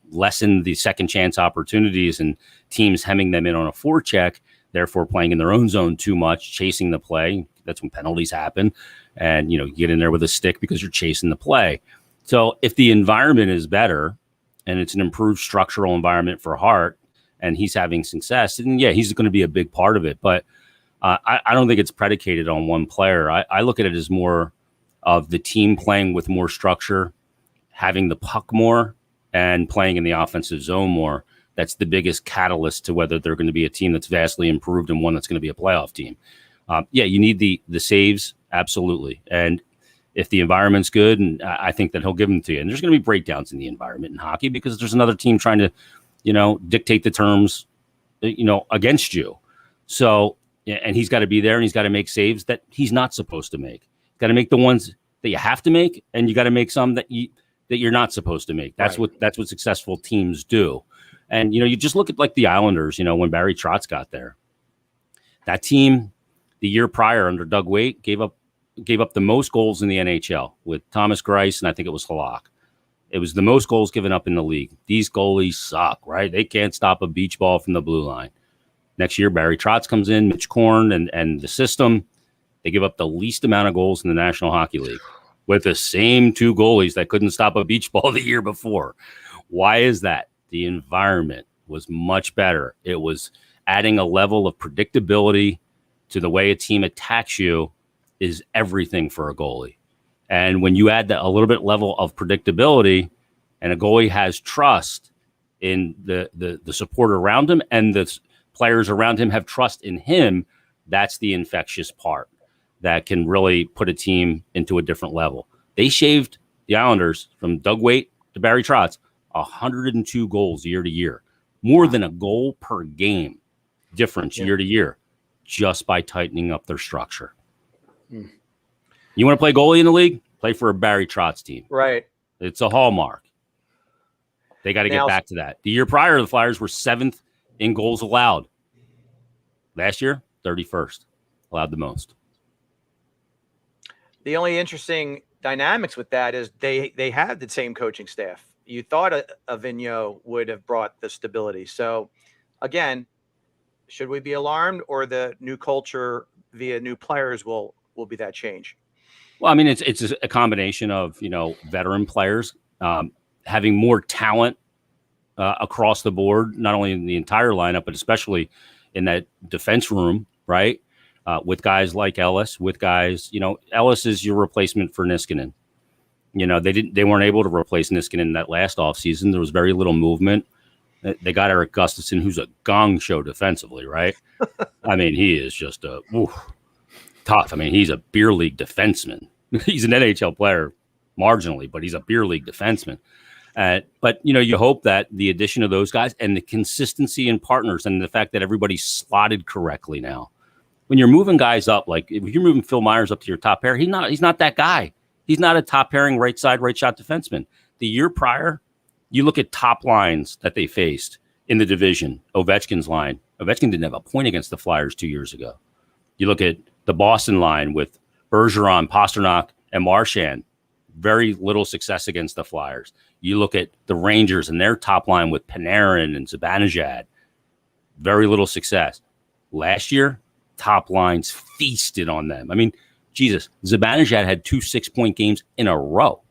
lessen the second chance opportunities and teams hemming them in on a forecheck, therefore playing in their own zone too much, chasing the play. That's when penalties happen. And, you get in there with a stick because you're chasing the play. So if the environment is better and it's an improved structural environment for Hart and he's having success, then yeah, he's going to be a big part of it. But I don't think it's predicated on one player. I look at it as more of the team playing with more structure, having the puck more, and playing in the offensive zone more. That's the biggest catalyst to whether they're going to be a team that's vastly improved and one that's going to be a playoff team. Yeah, you need the saves, absolutely. And if the environment's good, and I think that he'll give them to you. And there's going to be breakdowns in the environment in hockey because there's another team trying to, dictate the terms, against you. So, and he's got to be there and he's got to make saves that he's not supposed to make. Got to make the ones that you have to make, and you got to make some that you're not supposed to make. That's right. That's what successful teams do. And you just look at like the Islanders. When Barry Trotz got there, that team the year prior under Doug Weight gave up the most goals in the NHL with Thomas Greiss, and I think it was Halak. It was the most goals given up in the league. These goalies suck, right? They can't stop a beach ball from the blue line. Next year, Barry Trotz comes in, Mitch Korn, and the system. They give up the least amount of goals in the National Hockey League with the same two goalies that couldn't stop a beach ball the year before. Why is that? The environment was much better. It was adding a level of predictability to the way a team attacks you is everything for a goalie. And when you add a little bit level of predictability and a goalie has trust in the support around him and the players around him have trust in him, that's the infectious part that can really put a team into a different level. They shaved the Islanders from Doug Weight to Barry Trotz 102 goals year to year, more than a goal per game difference year to year, just by tightening up their structure. You want to play goalie in the league? Play for a Barry Trotz team. Right. It's a hallmark. They got to get back to that. The year prior, the Flyers were 7th in goals allowed. Last year, 31st. Allowed the most. The only interesting dynamics with that is they had the same coaching staff. You thought a Vigneault would have brought the stability. So, again, should we be alarmed, or the new culture via new players will be that change? Well, I mean, it's a combination of, veteran players having more talent across the board, not only in the entire lineup, but especially in that defense room, right? With guys like Ellis, Ellis is your replacement for Niskanen. They weren't able to replace Niskanen that last offseason. There was very little movement. They got Eric Gustafson, who's a gong show defensively, right? I mean, he is just tough. I mean, he's a beer league defenseman. He's an NHL player marginally, but he's a beer league defenseman. But, you hope that the addition of those guys and the consistency in partners and the fact that everybody's slotted correctly now. When you're moving guys up, like if you're moving Phil Myers up to your top pair, he's not that guy. He's not a top pairing right side, right shot defenseman. The year prior, you look at top lines that they faced in the division. Ovechkin's line. Ovechkin didn't have a point against the Flyers 2 years ago. You look at the Boston line with Bergeron, Pasternak, and Marchand. Very little success against the Flyers. You look at the Rangers and their top line with Panarin and Zibanejad. Very little success. Last year, top lines feasted on them. I mean, Jesus, Zibanejad had 2 6-point games in a row,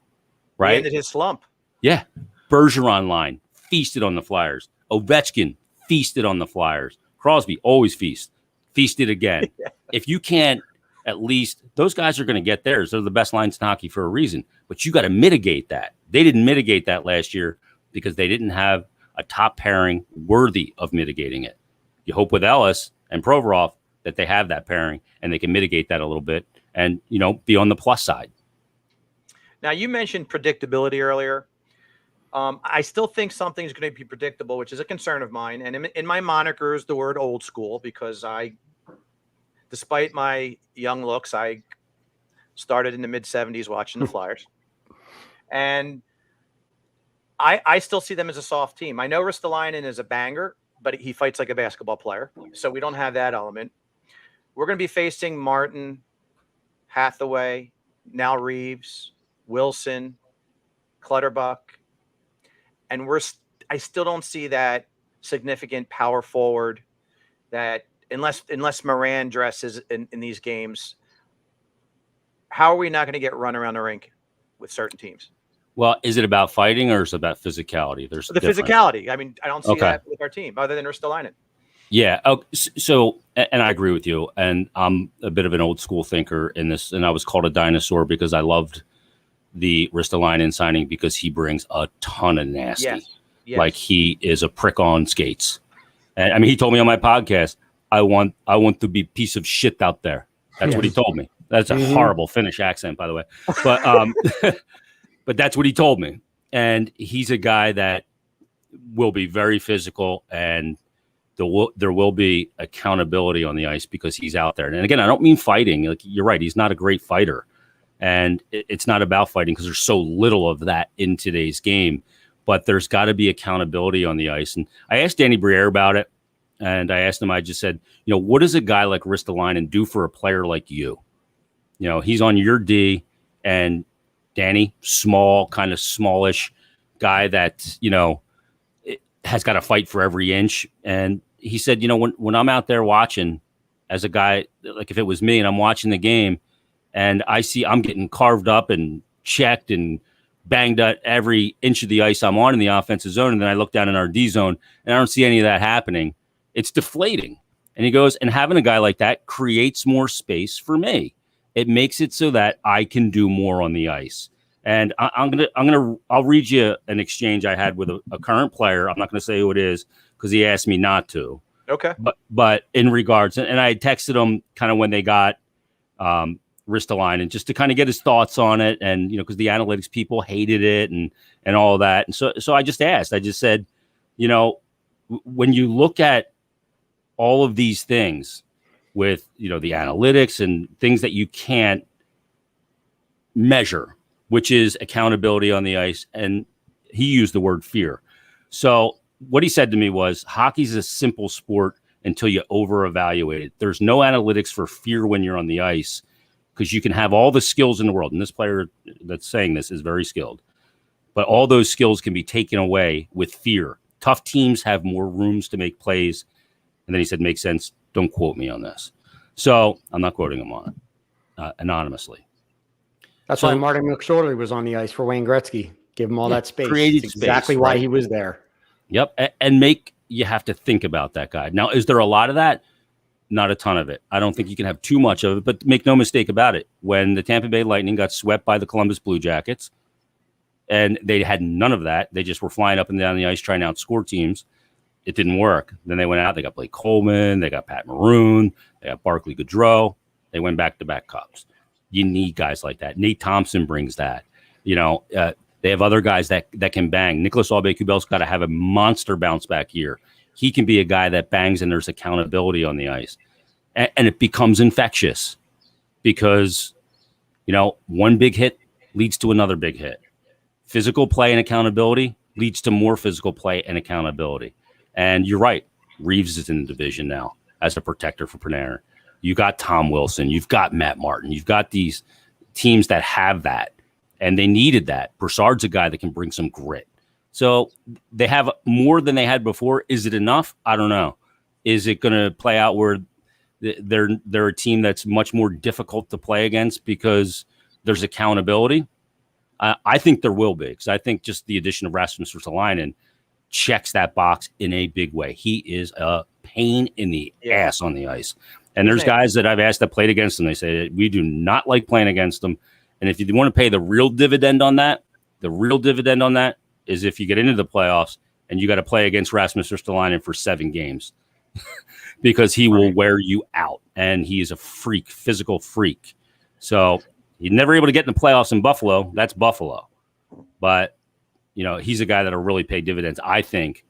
right? He ended his slump. Yeah. Bergeron line, feasted on the Flyers. Ovechkin, feasted on the Flyers. Crosby, always feasted again. If you can't, at least those guys are going to get theirs. They're the best lines in hockey for a reason. But you got to mitigate that. They didn't mitigate that last year because they didn't have a top pairing worthy of mitigating it. You hope with Ellis and Provorov that they have that pairing and they can mitigate that a little bit and, be on the plus side. Now, you mentioned predictability earlier. I still think something's going to be predictable, which is a concern of mine. And in my moniker is the word old school, because despite my young looks, I started in the mid-'70s watching the Flyers. And I still see them as a soft team. I know Ristolainen is a banger, but he fights like a basketball player. So we don't have that element. We're going to be facing Martin, Hathaway, now Reeves, Wilson, Clutterbuck. And I still don't see that significant power forward that unless Moran dresses in these games, how are we not going to get run around the rink with certain teams? Well, is it about fighting or is it about physicality? There's the physicality. I mean, I don't see that with our team other than Ristolainen. Yeah. Oh, so, and I agree with you. And I'm a bit of an old school thinker in this. And I was called a dinosaur because I loved the Ristolainen signing because he brings a ton of nasty. Yes. Like he is a prick on skates. And I mean, he told me on my podcast, I want to be piece of shit out there. That's what he told me. That's a horrible Finnish accent, by the way. But but that's what he told me. And he's a guy that will be very physical, and there will be accountability on the ice because he's out there. And again, I don't mean fighting. Like, you're right, he's not a great fighter. And it's not about fighting because there's so little of that in today's game. But there's got to be accountability on the ice. And I asked Danny Briere about it. And I asked him, I just said, what does a guy like Ristolainen do for a player like you? He's on your D, and Danny, small, kind of smallish guy that, has got to fight for every inch. And he said, when I'm out there watching as a guy, like if it was me and I'm watching the game and I see I'm getting carved up and checked and banged at every inch of the ice I'm on in the offensive zone, and then I look down in our D zone and I don't see any of that happening, it's deflating. And he goes, and having a guy like that creates more space for me. It makes it so that I can do more on the ice. And I'll read you an exchange I had with a current player. I'm not going to say who it is because he asked me not to. Okay. But in regards, and I texted him kind of when they got Ristolainen just to kind of get his thoughts on it, and because the analytics people hated it and all of that. And so I just asked. I just said, when you look at all of these things with the analytics and things that you can't measure, which is accountability on the ice, and he used the word fear. So what he said to me was, hockey's a simple sport until you over-evaluate it. There's no analytics for fear when you're on the ice, because you can have all the skills in the world, and this player that's saying this is very skilled, but all those skills can be taken away with fear. Tough teams have more rooms to make plays. And then he said, makes sense. Don't quote me on this. So I'm not quoting him on it anonymously. That's why Martin McSorley was on the ice for Wayne Gretzky. Give him all that space. Created That's exactly space, why right? he was there. Yep. And you have to think about that guy. Now, is there a lot of that? Not a ton of it. I don't think you can have too much of it, but make no mistake about it. When the Tampa Bay Lightning got swept by the Columbus Blue Jackets, and they had none of that, they just were flying up and down the ice trying to outscore teams. It didn't work. Then they went out. They got Blake Coleman. They got Pat Maroon. They got Barclay Goodrow. They went back-to-back cups. You need guys like that. Nate Thompson brings that. They have other guys that can bang. Nicholas Aube-Kubel's got to have a monster bounce-back year. He can be a guy that bangs, and there's accountability on the ice. And it becomes infectious because, one big hit leads to another big hit. Physical play and accountability leads to more physical play and accountability. And you're right. Reeves is in the division now as a protector for Panarin. You got Tom Wilson. You've got Matt Martin. You've got these teams that have that, and they needed that. Broussard's a guy that can bring some grit. So they have more than they had before. Is it enough? I don't know. Is it going to play out where they're a team that's much more difficult to play against because there's accountability? I think there will be, because I think just the addition of Rasmus Ristolainen checks that box in a big way. He is a pain in the ass on the ice. And there's guys that I've asked that played against him. They say, we do not like playing against them. And if you want to pay the real dividend on that is if you get into the playoffs and you got to play against Rasmus Ristolainen for 7 games because he will wear you out. And he is a freak, physical freak. So he's never able to get in the playoffs in Buffalo. That's Buffalo. But, he's a guy that'll really pay dividends, I think,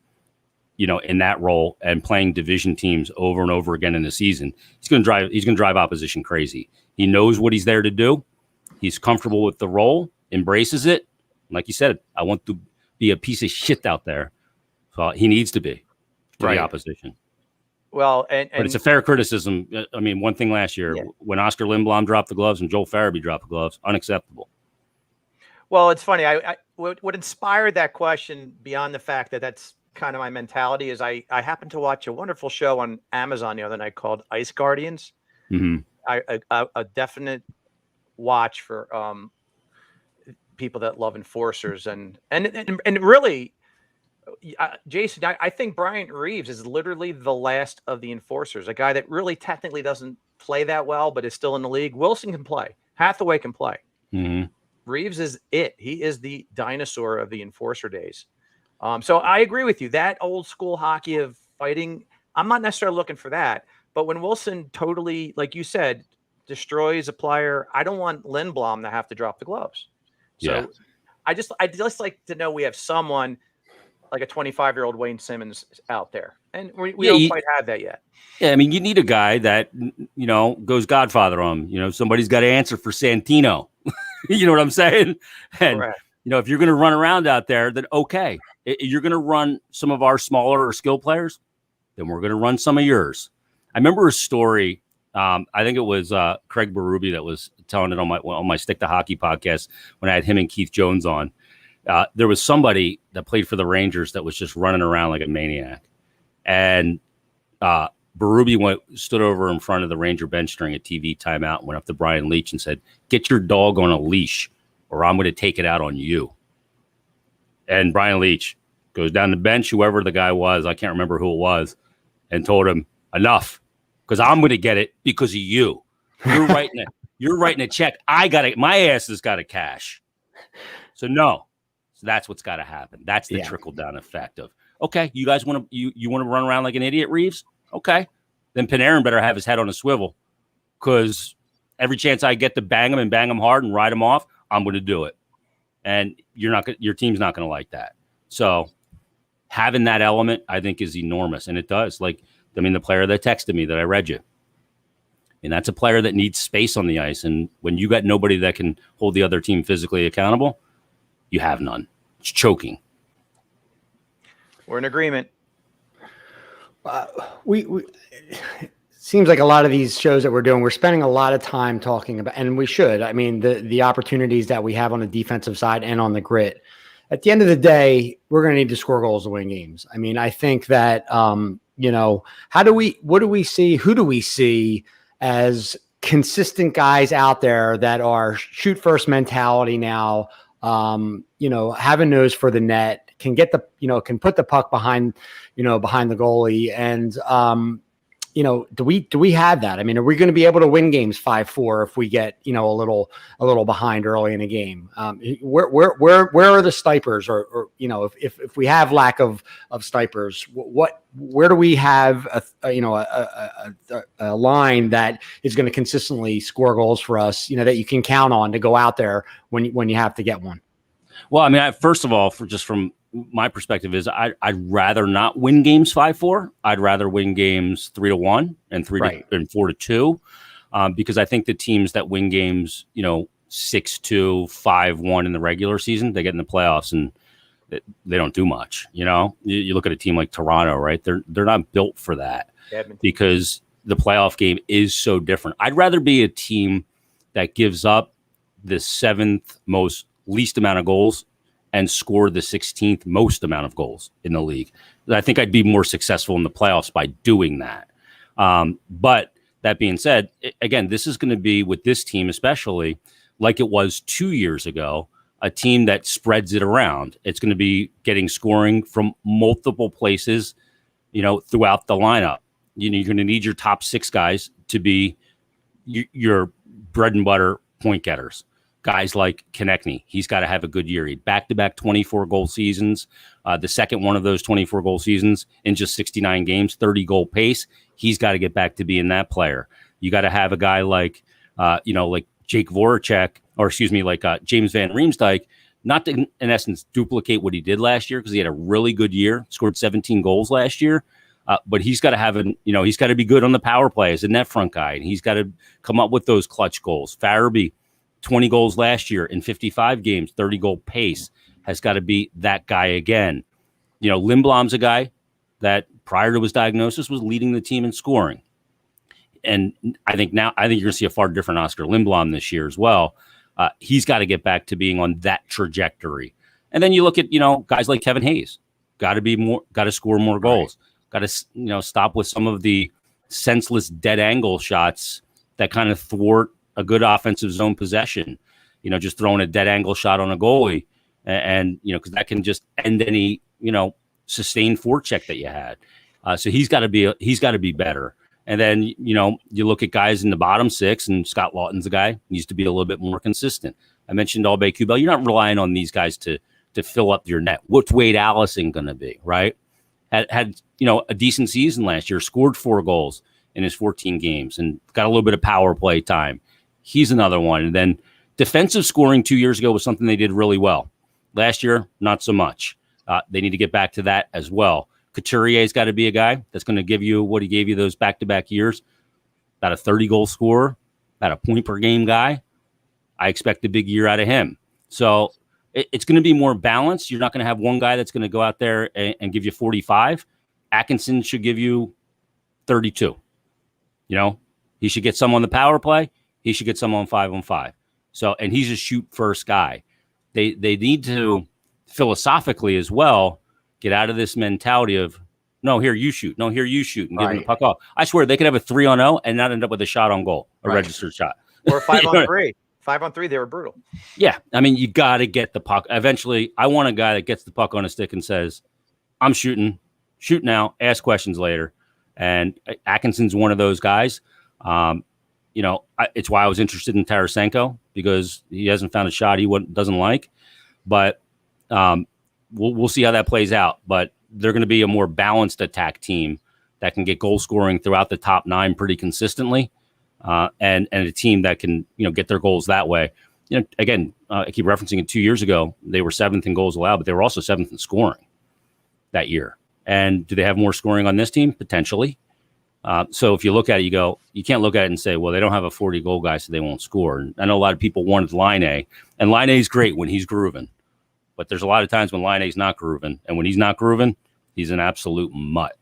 in that role and playing division teams over and over again in the season. He's going to drive opposition crazy. He knows what he's there to do. He's comfortable with the role, embraces it. Like you said, I want to be a piece of shit out there. So he needs to be to the opposition. Well, but it's a fair criticism. I mean, one thing last year when Oscar Lindblom dropped the gloves and Joel Farabee dropped the gloves, unacceptable. Well, it's funny. What inspired that question beyond the fact that that's kind of my mentality is I happened to watch a wonderful show on Amazon the other night called Ice Guardians. Mm-hmm. A definite watch for people that love enforcers and really, Jason, I think Bryant Reeves is literally the last of the enforcers, a guy that really technically doesn't play that well, but is still in the league. Wilson can play. Hathaway can play. Mm-hmm. Reeves is it. He is the dinosaur of the enforcer days. So I agree with you. That old school hockey of fighting, I'm not necessarily looking for that. But when Wilson totally, like you said, destroys a player, I don't want Lindblom to have to drop the gloves. So I just like to know we have someone like a 25-year-old Wayne Simmons out there. And we don't quite have that yet. Yeah, I mean, you need a guy that, goes Godfather on him. Somebody's got to answer for Santino. You know what I'm saying? And, if you're going to run around out there, then okay. You're going to run some of our smaller or skilled players, then we're going to run some of yours. I remember a story. I think it was Craig Berube that was telling it on my Stick to Hockey podcast when I had him and Keith Jones on. There was somebody that played for the Rangers that was just running around like a maniac. And Berube stood over in front of the Ranger bench during a TV timeout and went up to Brian Leach and said, "Get your dog on a leash or I'm going to take it out on you." And Brian Leach goes down the bench, whoever the guy was, I can't remember who it was, and told him, "Enough, because I'm going to get it because of you. You're writing a check. I got it. My ass has got to cash." So no. So that's what's got to happen. That's the trickle down effect of, okay, you guys want to you want to run around like an idiot, Reeves? Okay. Then Panarin better have his head on a swivel, because every chance I get to bang him hard and ride him off, I'm going to do it. And your team's not going to like that. So having that element, I think, is enormous. And it does. The player that texted me that I read you. And that's a player that needs space on the ice. And when you got nobody that can hold the other team physically accountable, you have none. It's choking. We're in agreement. We seems like a lot of these shows that we're doing, we're spending a lot of time talking about, and we should. I mean, the opportunities that we have on the defensive side and on the grit. At the end of the day, we're going to need to score goals to win games. I mean, I think that what do we see? Who do we see as consistent guys out there that are shoot first mentality now? Have a nose for the net, can get can put the puck behind the goalie. And, do we have that? I mean, are we going to be able to win games 5-4 if we get, a little behind early in a game? Where are the snipers or if we have lack of snipers, where do we have a line that is going to consistently score goals for us, that you can count on to go out there when you have to get one? Well, I mean, first of all, from my perspective is I'd rather not win games 5-4. I'd rather win games 3-1 and 4-2, because I think the teams that win games, 6-2, 5-1 in the regular season, they get in the playoffs and they don't do much. You look at a team like Toronto, right? They're not built for that because the playoff game is so different. I'd rather be a team that gives up the 7th least amount of goals and score the 16th most amount of goals in the league. I think I'd be more successful in the playoffs by doing that. But that being said, again, this is going to be with this team, especially like it was 2 years ago a team that spreads it around. It's going to be getting scoring from multiple places, throughout the lineup. You're going to need your top 6 guys to be your bread and butter point getters. Guys like Konechny, he's got to have a good year. He had back-to-back 24-goal seasons. The second one of those 24-goal seasons in just 69 games, 30-goal pace. He's got to get back to being that player. You got to have a guy like, like Jake Voracek, like James Van Riemsdyk, not to, in essence, duplicate what he did last year because he had a really good year, scored 17 goals last year. But he's got to have he's got to be good on the power play as a net front guy, and he's got to come up with those clutch goals. Farabee, 20 goals last year in 55 games, 30-goal pace, has got to be that guy again. Lindblom's a guy that prior to his diagnosis was leading the team in scoring. And I think you're going to see a far different Oscar Lindblom this year as well. He's got to get back to being on that trajectory. And then you look at, guys like Kevin Hayes, got to score more goals. Got to, stop with some of the senseless dead angle shots that kind of thwart a good offensive zone possession. Just throwing a dead angle shot on a goalie, and because that can just end any sustained forecheck that you had. So he's got to be better. And then you look at guys in the bottom 6, and Scott Lawton's a guy who needs to be a little bit more consistent. I mentioned Albay Kubel. You're not relying on these guys to fill up your net. What's Wade Allison going to be, right? Had a decent season last year, scored 4 goals in his 14 games, and got a little bit of power play time. He's another one. And then defensive scoring 2 years ago was something they did really well. Last year, not so much. They need to get back to that as well. Couturier's got to be a guy that's going to give you what he gave you those back-to-back years, about a 30-goal scorer, about a point-per-game guy. I expect a big year out of him. So it's going to be more balanced. You're not going to have one guy that's going to go out there and give you 45. Atkinson should give you 32. He should get some on the power play. He should get some on 5-on-5. So, and he's a shoot-first guy. They need to philosophically as well get out of this mentality of, no, here you shoot. No, here you shoot, and give him the puck off. I swear they could have a 3-on-0 and not end up with a shot on goal, a registered shot. Or a 5-on-3. 5-on-3, they were brutal. Yeah. I mean, you got to get the puck. Eventually, I want a guy that gets the puck on a stick and says, I'm shooting. Shoot now. Ask questions later. And Atkinson's one of those guys. It's why I was interested in Tarasenko, because he hasn't found a shot he doesn't like. But we'll see how that plays out. But they're going to be a more balanced attack team that can get goal scoring throughout the top 9 pretty consistently. And a team that can, get their goals that way. Again, I keep referencing it 2 years ago. They were 7th in goals allowed, but they were also 7th in scoring that year. And do they have more scoring on this team? Potentially. So if you look at it, you can't look at it and say, well, they don't have a 40-goal guy, so they won't score. And I know a lot of people wanted Line A, and Line A is great when he's grooving. But there's a lot of times when Line A is not grooving. And when he's not grooving, he's an absolute mutt.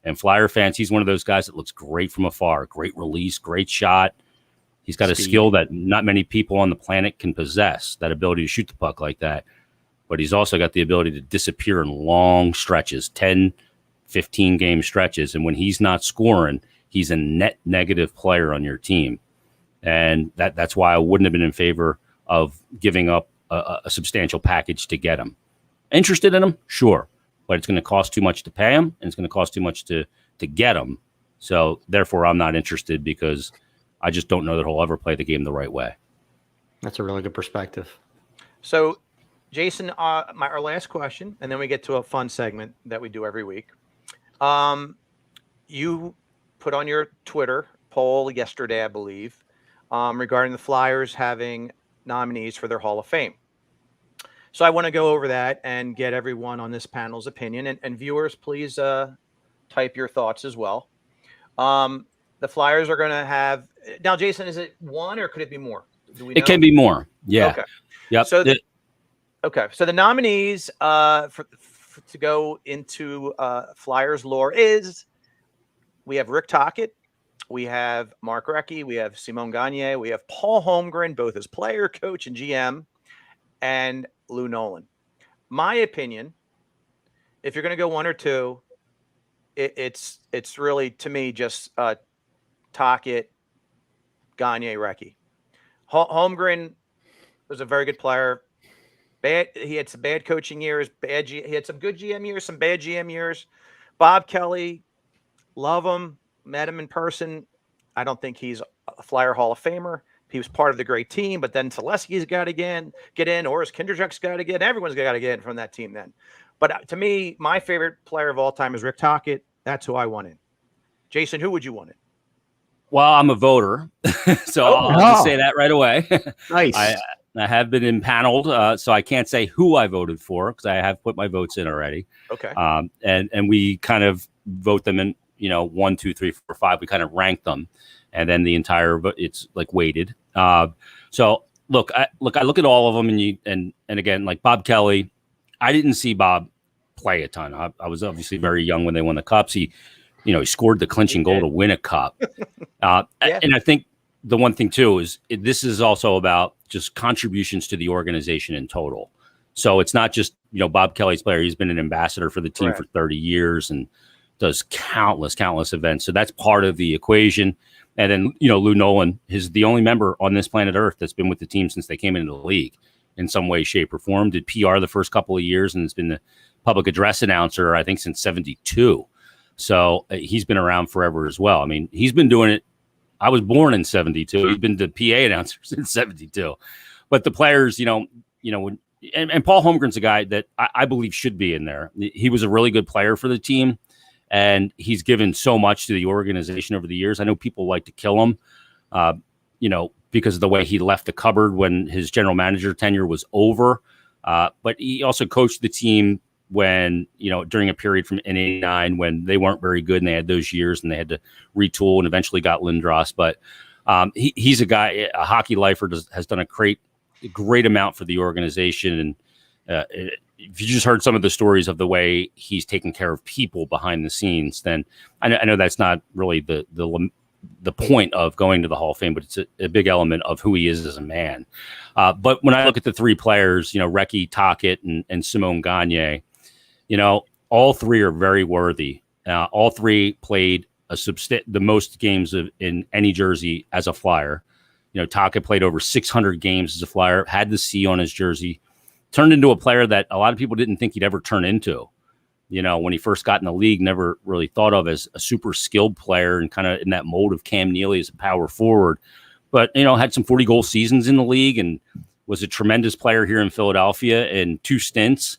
And Flyer fans, he's one of those guys that looks great from afar. Great release, great shot. He's got a skill that not many people on the planet can possess, that ability to shoot the puck like that. But he's also got the ability to disappear in long stretches, 10, 15-game stretches. And when he's not scoring, he's a net negative player on your team. And that's why I wouldn't have been in favor of giving up a substantial package to get him. Interested in him? Sure. But it's going to cost too much to pay him, and it's going to cost too much to get him. So therefore, I'm not interested, because I just don't know that he'll ever play the game the right way. That's a really good perspective. So, Jason, our last question, and then we get to a fun segment that we do every week. You put on your Twitter poll yesterday, I believe, regarding the Flyers having nominees for their Hall of Fame. So I want to go over that and get everyone on this panel's opinion. And viewers, please type your thoughts as well. The Flyers are going to have... Now, Jason, is it one or could it be more? Do we know? It can be more. Yeah. Okay. Yep. So so the nominees to go into Flyers lore is, we have Rick Tocchet, we have Mark Recchi, we have Simon Gagne, we have Paul Holmgren, both as player, coach, and GM, and Lou Nolan. My opinion, if you're going to go one or two, it's really, to me, just Tocchet, Gagne, Recchi. Holmgren was a very good player, He had some bad coaching years. He had some good GM years, some bad GM years. Bob Kelly, love him. Met him in person. I don't think he's a Flyer Hall of Famer. He was part of the great team, but then Selesky's got to get in, or Kinderchuk's got to get in. Everyone's got to get in from that team then. But to me, my favorite player of all time is Rick Tocchet. That's who I want in. Jason, who would you want in? Well, I'm a voter, so I'll just say that right away. Nice. I have been impaneled, so I can't say who I voted for because I have put my votes in already. Okay. And we kind of vote them in, 1, 2, 3, 4, 5. We kind of rank them, and then the entire it's like weighted. So look, I look at all of them, and again, like Bob Kelly, I didn't see Bob play a ton. I was obviously very young when they won the cups. He scored the clinching goal to win a cup. And I think the one thing too is this is also about just contributions to the organization in total. So it's not just, Bob Kelly's player. He's been an ambassador for the team for 30 years and does countless events. So that's part of the equation. And then, Lou Nolan is the only member on this planet Earth that's been with the team since they came into the league in some way, shape, or form. Did PR the first couple of years and has been the public address announcer, I think, since 72. So he's been around forever as well. I mean, he's been doing it. I was born in 72. He's been the PA announcer since 72. But the players, and Paul Holmgren's a guy that I believe should be in there. He was a really good player for the team, and he's given so much to the organization over the years. I know people like to kill him, because of the way he left the cupboard when his general manager tenure was over. But he also coached the team when, during a period from in 89 when they weren't very good and they had those years and they had to retool and eventually got Lindros. But he's a guy, a hockey lifer, has done a great amount for the organization. And if you just heard some of the stories of the way he's taken care of people behind the scenes, then I know that's not really the point of going to the Hall of Fame, but it's a big element of who he is as a man. But when I look at the three players, Recchi, Tocchet, and Simon Gagne, all three are very worthy. All three played the most games in any jersey as a Flyer. Tocchet played over 600 games as a Flyer, had the C on his jersey, turned into a player that a lot of people didn't think he'd ever turn into. When he first got in the league, never really thought of as a super skilled player and kind of in that mold of Cam Neely as a power forward. But, had some 40-goal seasons in the league and was a tremendous player here in Philadelphia in 2 stints.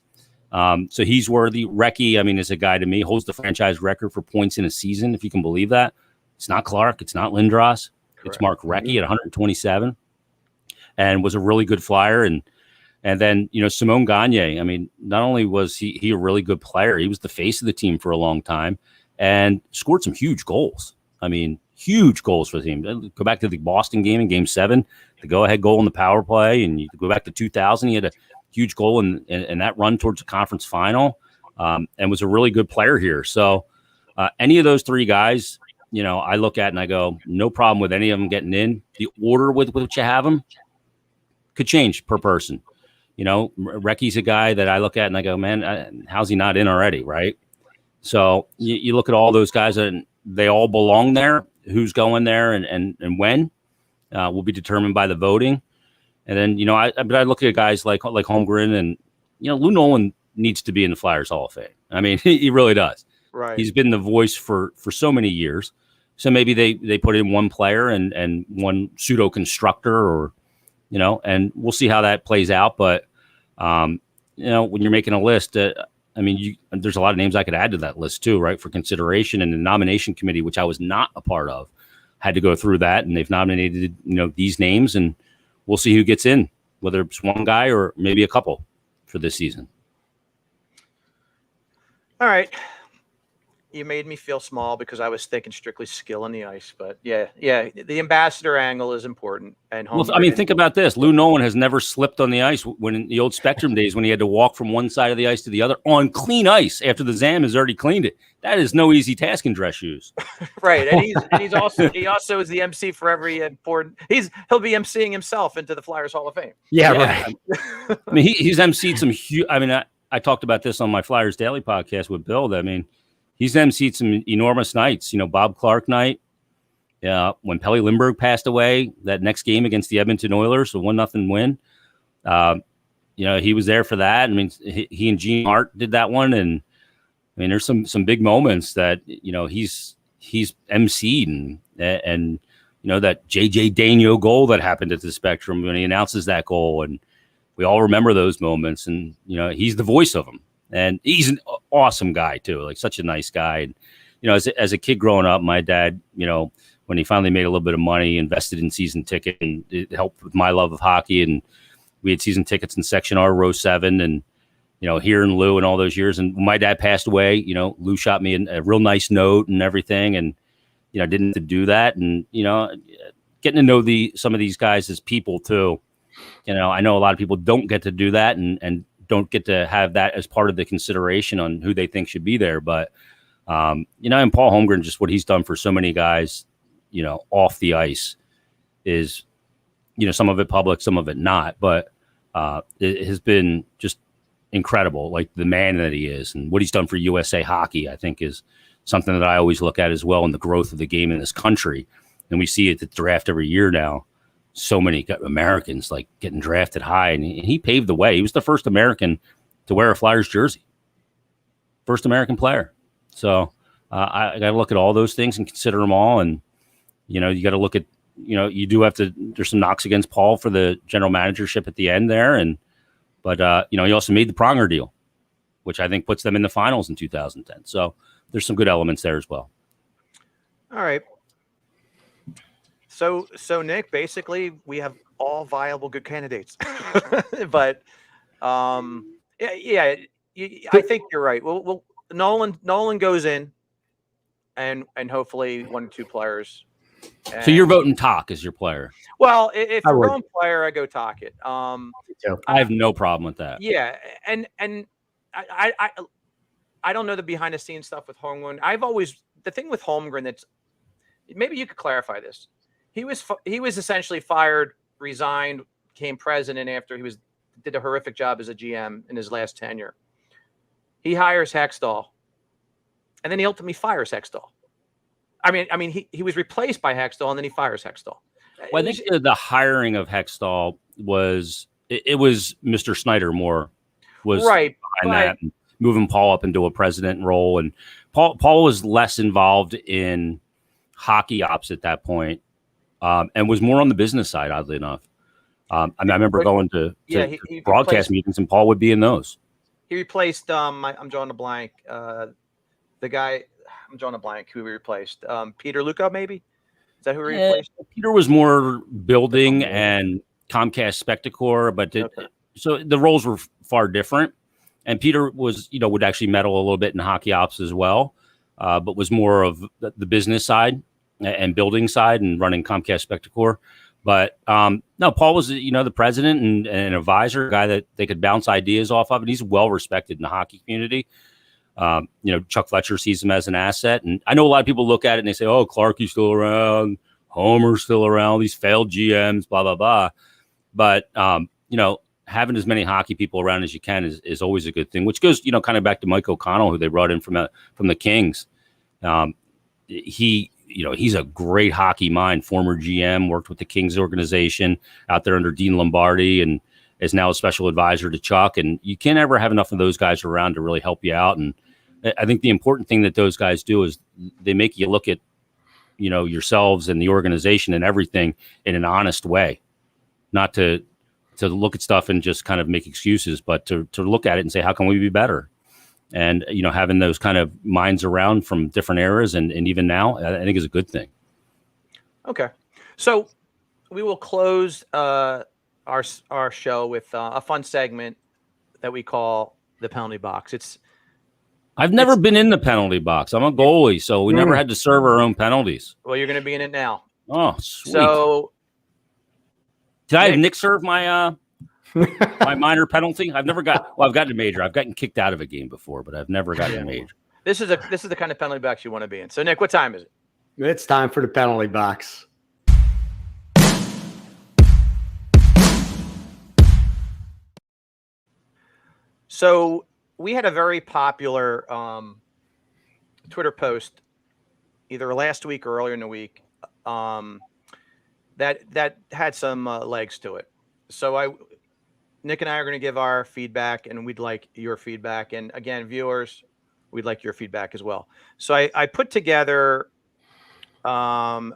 So he's worthy. Recchi, is a guy to me, holds the franchise record for points in a season, if you can believe that. It's not Clark. It's not Lindros. Correct. It's Mark Recchi at 127 and was a really good Flyer. And then, Simon Gagne, not only was he a really good player, he was the face of the team for a long time and scored some huge goals. Huge goals for the team. Go back to the Boston game in Game 7, the go-ahead goal in the power play, and you go back to 2000, he had a huge goal in that run towards the conference final and was a really good player here. So any of those three guys, I look at and I go, no problem with any of them getting in. The order with which you have them could change per person. Recchi's a guy that I look at and I go, man, how's he not in already, right? So you look at all those guys and they all belong there. Who's going there and when will be determined by the voting. And then, I look at guys like Holmgren and, Lou Nolan needs to be in the Flyers Hall of Fame. He really does. Right. He's been the voice for so many years. So maybe they put in one player and one pseudo constructor or, and we'll see how that plays out. But, when you're making a list, there's a lot of names I could add to that list too, right? For consideration, and the nomination committee, which I was not a part of, had to go through that, and they've nominated, these names, and we'll see who gets in, whether it's one guy or maybe a couple for this season. All right. You made me feel small because I was thinking strictly skill on the ice, but yeah, the ambassador angle is important. And think about this: Lou Nolan has never slipped on the ice when in the old Spectrum days when he had to walk from one side of the ice to the other on clean ice after the Zam has already cleaned it. That is no easy task in dress shoes. Right, and he also is the MC for every important. He'll be MCing himself into the Flyers Hall of Fame. Yeah. Right. He's MC'd some huge. I talked about this on my Flyers Daily podcast with Bill. He's emceed some enormous nights. Bob Clark night. When Pelle Lindbergh passed away, that next game against the Edmonton Oilers, a 1-0 win. he was there for that. I mean, he and Gene Hart did that one, and I mean, there's some big moments that he's emceed, and that JJ Daigneault goal that happened at the Spectrum when he announces that goal, and we all remember those moments. And he's the voice of them, and he's an awesome guy too, like such a nice guy. And as a kid growing up, my dad, when he finally made a little bit of money, invested in season ticket, and it helped with my love of hockey. And we had season tickets in Section R, Row 7, and here in Lou and all those years. And when my dad passed away, Lou shot me a real nice note and everything, and didn't have to do that. And getting to know some of these guys as people too. I know a lot of people don't get to do that and don't get to have that as part of the consideration on who they think should be there. But and Paul Holmgren, just what he's done for so many guys, off the ice is, some of it public, some of it not, but it has been just incredible, like the man that he is, and what he's done for USA Hockey, I think, is something that I always look at as well, in the growth of the game in this country. And we see it at the draft every year now. So many Americans like getting drafted high, and he paved the way. He was the first American to wear a Flyers jersey, first American player. So I got to look at all those things and consider them all. And you got to look at you do have to. There's some knocks against Paul for the general managership at the end there, but he also made the Pronger deal, which I think puts them in the finals in 2010. So there's some good elements there as well. All right. So Nick, basically we have all viable good candidates, but I think you're right. Well, Nolan goes in, and hopefully 1 or 2 players. So you're voting Talk as your player? Well, if you're going player, I go Talkett. I have no problem with that. Yeah, and I don't know the behind the scenes stuff with Holmgren. The thing with Holmgren, that's maybe you could clarify this. He was essentially fired, resigned, became president after he did a horrific job as a GM in his last tenure. He hires Hextall, and then he ultimately fires Hextall. I mean, he was replaced by Hextall, and then he fires Hextall. Well, I think the hiring of Hextall was Mr. Snyder more was right behind that, and moving Paul up into a president role, and Paul was less involved in hockey ops at that point. And was more on the business side, oddly enough. I remember going to he broadcast meetings, and Paul would be in those. He replaced, I'm drawing a blank, the guy, I'm drawing a blank who he replaced. Peter Luca, maybe? Is that who he replaced? Peter was more building and Comcast Spectacor, but so the roles were far different. And Peter was, would actually meddle a little bit in hockey ops as well, but was more of the business side and building side and running Comcast Spectacor. But no, Paul was, the president and an advisor, a guy that they could bounce ideas off of. And he's well respected in the hockey community. Chuck Fletcher sees him as an asset. And I know a lot of people look at it and they say, oh, Clarkie's still around, Homer's still around, these failed GMs, blah, blah, blah. But, having as many hockey people around as you can is always a good thing, which goes, kind of back to Mike O'Connell, who they brought in from the Kings. He's a great hockey mind, former GM, worked with the Kings organization out there under Dean Lombardi, and is now a special advisor to Chuck. And you can't ever have enough of those guys around to really help you out. And I think the important thing that those guys do is they make you look at, yourselves and the organization and everything in an honest way, not to look at stuff and just kind of make excuses, but to look at it and say, how can we be better? And, having those kind of minds around from different eras and even now, I think is a good thing. Okay. So we will close our show with a fun segment that we call the penalty box. I've never been in the penalty box. I'm a goalie, so we never had to serve our own penalties. Well, you're going to be in it now. Oh, sweet. So did I have Nick serve my my minor penalty? I've gotten a major. I've gotten kicked out of a game before, but I've never gotten a major. This is the kind of penalty box you want to be in. So Nick, what time is it? It's time for the penalty box. So we had a very popular Twitter post either last week or earlier in the week that had some legs to it. So Nick and I are going to give our feedback, and we'd like your feedback. And again, viewers, we'd like your feedback as well. So I put together a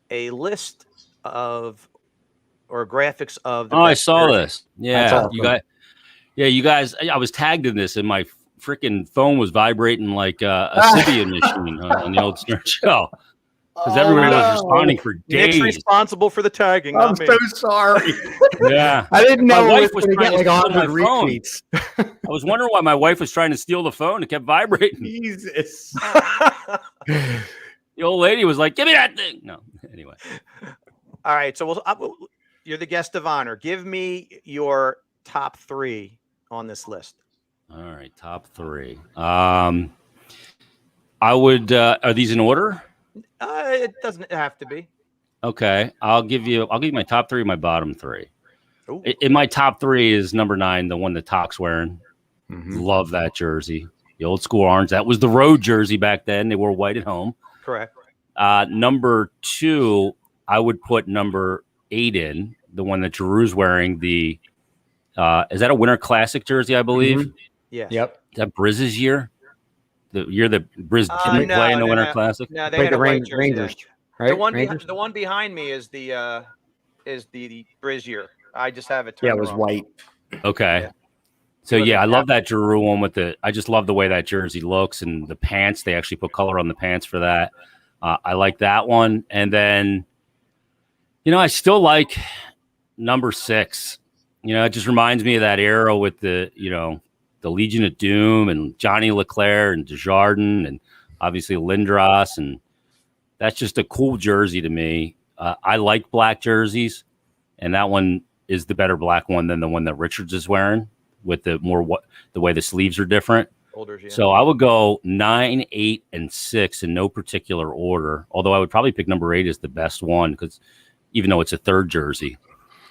list of or graphics of the I best saw jerseys. this. Yeah, awesome. you guys. I was tagged in this, and my freaking phone was vibrating like a Sibian machine on the old Snort show because everyone was responding for Nick's days. responsible for the tagging. I'm not me. so sorry. Yeah, I didn't know My it wife was was going to get trying like to steal 100 my phone. retweets. I was wondering why my wife was trying to steal the phone. It kept vibrating. Jesus. The old lady was like, "Give me that thing." No, anyway. All right, so you're the guest of honor. Give me your top 3 on this list. All right, top 3. I would. Are these in order? It doesn't have to be. Okay, I'll give you my top 3, my bottom 3. Ooh. In my top 3 is number 9, the one that Talk's wearing. Mhm. Love that jersey, the old school orange. That was the road jersey back then. They wore white at home. Correct. Number 2, I would put number 8 in, the one that Giroux's wearing. The is that a Winter Classic jersey? I believe. Mhm. Yes. Yep. Is that Brizz's year? The year that Briz didn't play in the Winter Classic. No, they Played had the a white jersey. Rangers, right? The one behind me is the Brazier. I just have it turned Yeah, it was around. white. Okay. Yeah. So yeah, I love that Giroux one with I just love the way that jersey looks and the pants. They actually put color on the pants for that. I like that one. And then, I still like number 6. It just reminds me of that era with the Legion of Doom and Johnny Leclerc and Desjardins and obviously Lindros. And that's just a cool jersey to me. I like black jerseys, and that one is the better black one than the one that Richards is wearing with the way the sleeves are different. Older, yeah. So I would go 9, 8, and 6 in no particular order. Although I would probably pick number 8 as the best one because even though it's a third jersey.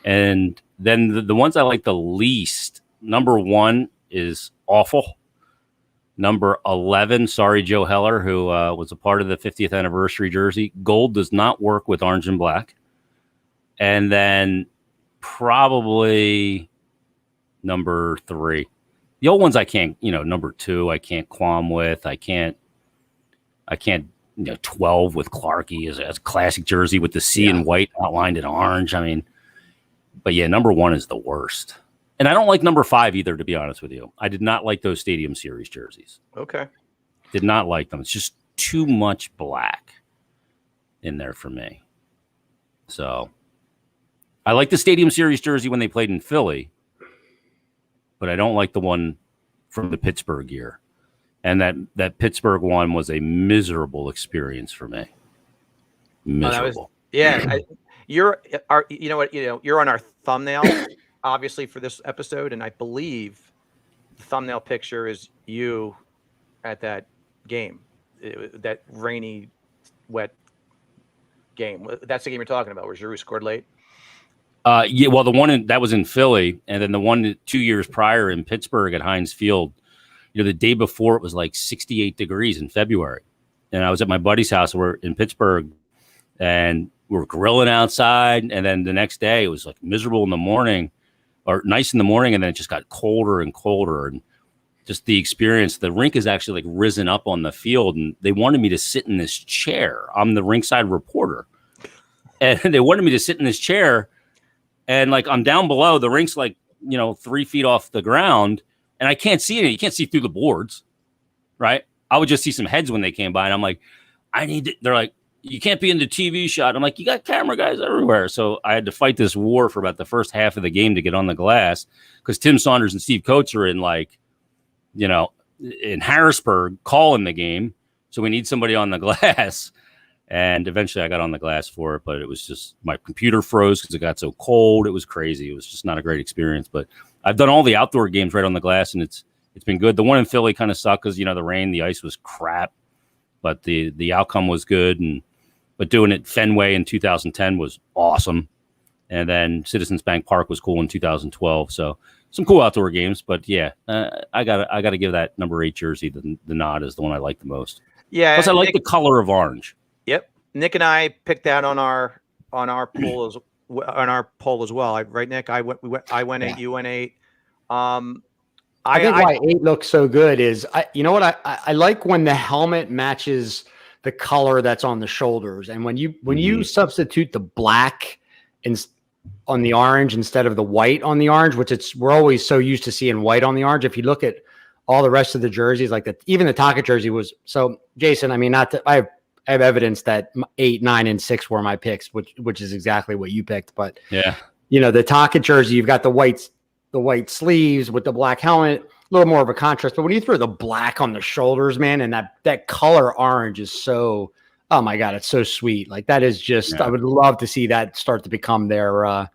And then the ones I like the least, number 1 is awful. Number 11, sorry, Joe Heller, who was a part of the 50th anniversary jersey. Gold does not work with orange and black. And then probably number 3. The old ones I can't, number 2, I can't qualm with. I can't, 12 with Clarkey as a classic jersey with the C in white outlined in orange. I mean, but yeah, number 1 is the worst. And I don't like number 5 either, to be honest with you. I did not like those Stadium Series jerseys. Okay. Did not like them. It's just too much black in there for me. So I like the Stadium Series jersey when they played in Philly, but I don't like the one from the Pittsburgh year. And that Pittsburgh one was a miserable experience for me. Miserable. You're on our thumbnail, obviously, for this episode, and I believe the thumbnail picture is you at that game, that rainy, wet game. That's the game you're talking about, where Giroux scored late. Yeah, well, the one that was in Philly, and then the one 2 years prior in Pittsburgh at Heinz Field. The day before it was like 68 degrees in February, and I was at my buddy's house. We're in Pittsburgh, and we were grilling outside. And then the next day it was like miserable in the morning, or nice in the morning, and then it just got colder and colder. And just the experience. The rink is actually like risen up on the field, and they wanted me to sit in this chair. I'm the rinkside reporter, and they wanted me to sit in this chair. And like I'm down below, the rink's like 3 feet off the ground. And I can't see it. You can't see through the boards, right? I would just see some heads when they came by. And I'm like, they're like, you can't be in the TV shot. I'm like, you got camera guys everywhere. So I had to fight this war for about the first half of the game to get on the glass because Tim Saunders and Steve Coates are in in Harrisburg calling the game. So we need somebody on the glass. And eventually I got on the glass for it, but it was just my computer froze because it got so cold. It was crazy. It was just not a great experience, but I've done all the outdoor games right on the glass, and it's been good. The one in Philly kind of sucked because the rain, the ice was crap, but the outcome was good. But doing it Fenway in 2010 was awesome, and then Citizens Bank Park was cool in 2012. So some cool outdoor games. But yeah, I gotta give that number 8 jersey the nod as the one I like the most. Yeah, plus I like the color of orange. Yep, Nick and I picked that on our pool on our poll as well. Right, Nick? I went 8, you went 8. I think why 8 looks so good is you know what I like when the helmet matches the color that's on the shoulders, and when you substitute the black on the orange instead of the white on the orange, which we're always so used to seeing white on the orange. If you look at all the rest of the jerseys, like even the Taka jersey was so. Jason, I mean, I have evidence that 8, 9, and 6 were my picks, which is exactly what you picked. But yeah, the Taka jersey, you've got the white sleeves with the black helmet, a little more of a contrast. But when you throw the black on the shoulders, man, and that color orange is so, oh my God, it's so sweet. Like that is just, I would love to see that start to become their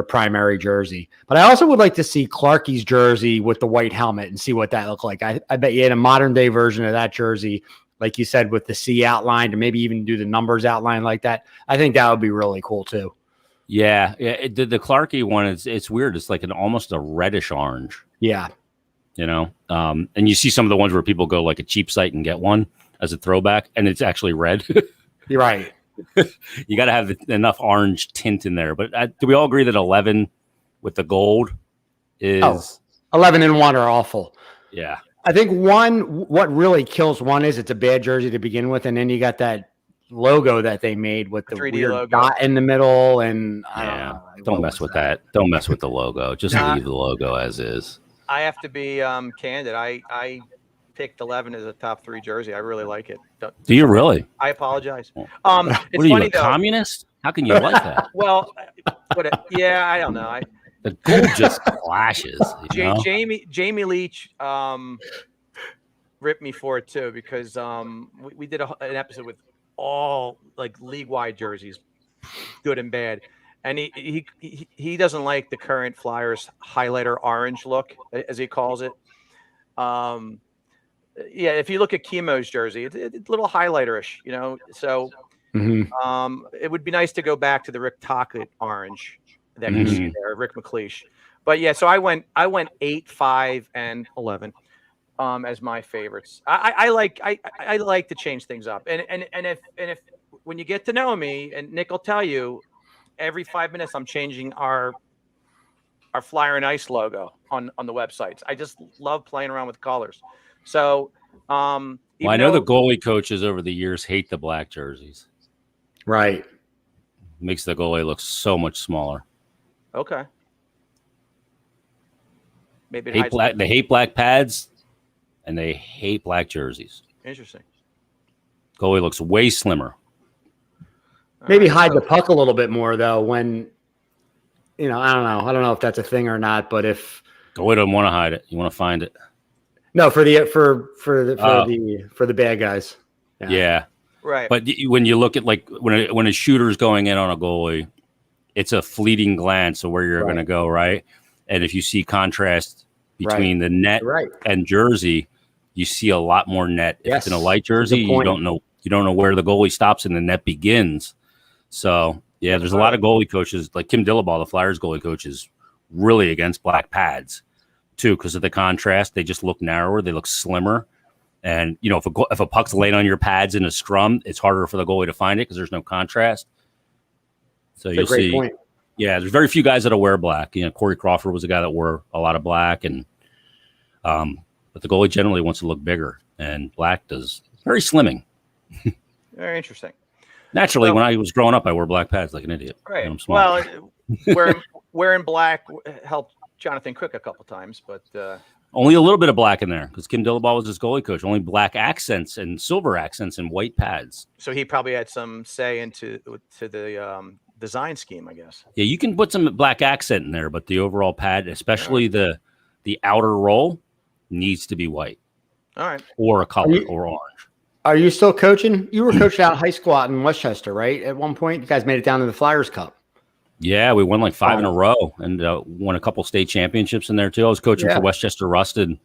primary jersey. But I also would like to see Clarkie's jersey with the white helmet and see what that looked like. I bet you had a modern day version of that jersey, like you said, with the C outlined, and maybe even do the numbers outline like that. I think that would be really cool too. Yeah. The Clarkie one it's weird. It's like almost a reddish orange. Yeah. And you see some of the ones where people go like a cheap site and get one as a throwback, and it's actually red. You're right. You got to have enough orange tint in there. But do we all agree that 11 with the gold is 11 and 1 are awful? Yeah. I think what really kills one is it's a bad jersey to begin with, and then you got that logo that they made with the 3D weird logo dot in the middle, and don't mess with that. Don't mess with the logo. Just leave the logo as is. I have to be candid. I picked 11 as a top 3 jersey. I really like it. Do you really? I apologize. What It's are you, funny a though. communist? How can you like that? Well, I don't know. The gold just clashes. Jamie Leach ripped me for it too, because we did an episode with all like league-wide jerseys, good and bad, and he doesn't like the current Flyers highlighter orange look, as he calls it. If you look at Chemo's jersey, it's a little highlighterish, So it would be nice to go back to the Rick Tocchet orange that you see there, Rick McLeish. But yeah, so I went 8, 5, and 11 as my favorites. I like to change things up, and if when you get to know me, and Nick will tell you, every 5 minutes I'm changing our Flyer and Ice logo on the websites. I just love playing around with colors. So I know the goalie coaches over the years hate the black jerseys. Right. Makes the goalie look so much smaller. Okay. Maybe they hate black pads, and they hate black jerseys. Interesting. Goalie looks way slimmer. Maybe hide the puck a little bit more though. When I don't know if that's a thing or not. But if goalie doesn't want to hide it, you want to find it. No, for the bad guys. Yeah. Right. But when you look at like when a shooter's going in on a goalie, it's a fleeting glance of where you're going to go, right? And if you see contrast between the net and jersey, you see a lot more net. If it's in a light jersey, you don't know where the goalie stops and the net begins. So yeah, there's a lot of goalie coaches like Kim Dillabaugh, the Flyers goalie coach, is really against black pads too because of the contrast. They just look narrower, they look slimmer. And if a puck's laid on your pads in a scrum, it's harder for the goalie to find it because there's no contrast. So you'll see. Point. Yeah, there's very few guys that'll wear black. Corey Crawford was a guy that wore a lot of black, and but the goalie generally wants to look bigger, and black does very slimming. Very interesting. Naturally, when I was growing up, I wore black pads like an idiot. Right. I'm small. Well, wearing black helped Jonathan Quick a couple times, but. Only a little bit of black in there because Kim Dillabaugh was his goalie coach. Only black accents and silver accents and white pads. So he probably had some say into the design scheme, I guess. Yeah, you can put some black accent in there, but the overall pad, especially the outer roll, needs to be white. All right. Or a color or orange. Are you still coaching? You were coaching out high school out in Westchester, right? At one point, you guys made it down to the Flyers Cup. Yeah, we won like 5 in a row and won a couple state championships in there too. I was coaching for Westchester Rusted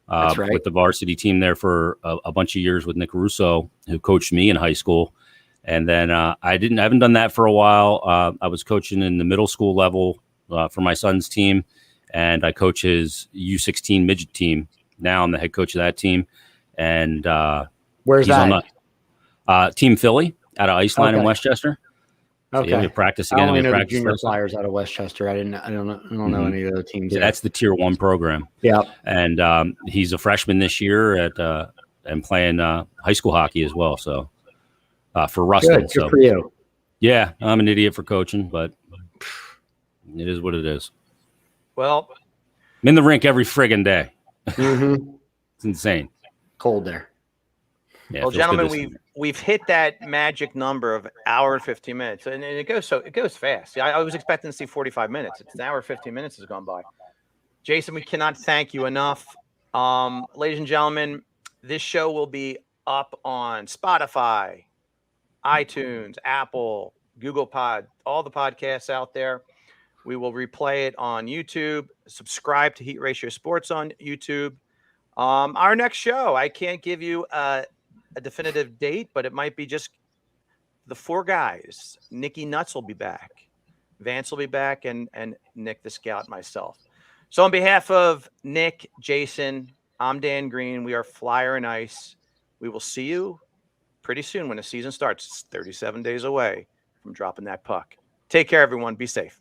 with the varsity team there for a bunch of years with Nick Russo, who coached me in high school. And then I haven't done that for a while. I was coaching in the middle school level for my son's team, and I coach his U16 midget team. Now I'm the head coach of that team. And where's that? On Team Philly out of Iceland in Westchester. So, Okay. yeah, we practice I again. only And we know the practice junior last night. Flyers out of Westchester. I don't know any of the teams. Yeah, there. that's the Tier 1 program. Yeah. And he's a freshman this year and playing high school hockey as well. So for Ruston. Good So for you. yeah, I'm an idiot for coaching, but it is what it is. Well, I'm in the rink every friggin' day. Mm-hmm. It's insane. Cold there. Yeah, well, it feels good gentlemen, we've hit that magic number of hour and 15 minutes, and it goes fast. I was expecting to see 45 minutes. It's an hour 15 minutes has gone by. Jason, we cannot thank you enough. Ladies and gentlemen, this show will be up on Spotify, iTunes, Apple, Google Pod, all the podcasts out there. We will replay it on YouTube. Subscribe to Heat Ratio Sports on YouTube. Our next show, I can't give you a definitive date, but it might be just the four guys. Nicky Nuts will be back. Vance will be back, and Nick the Scout, myself. So on behalf of Nick, Jason, I'm Dan Green. We are Flyer and Ice. We will see you pretty soon when the season starts. It's 37 days away from dropping that puck. Take care, everyone. Be safe.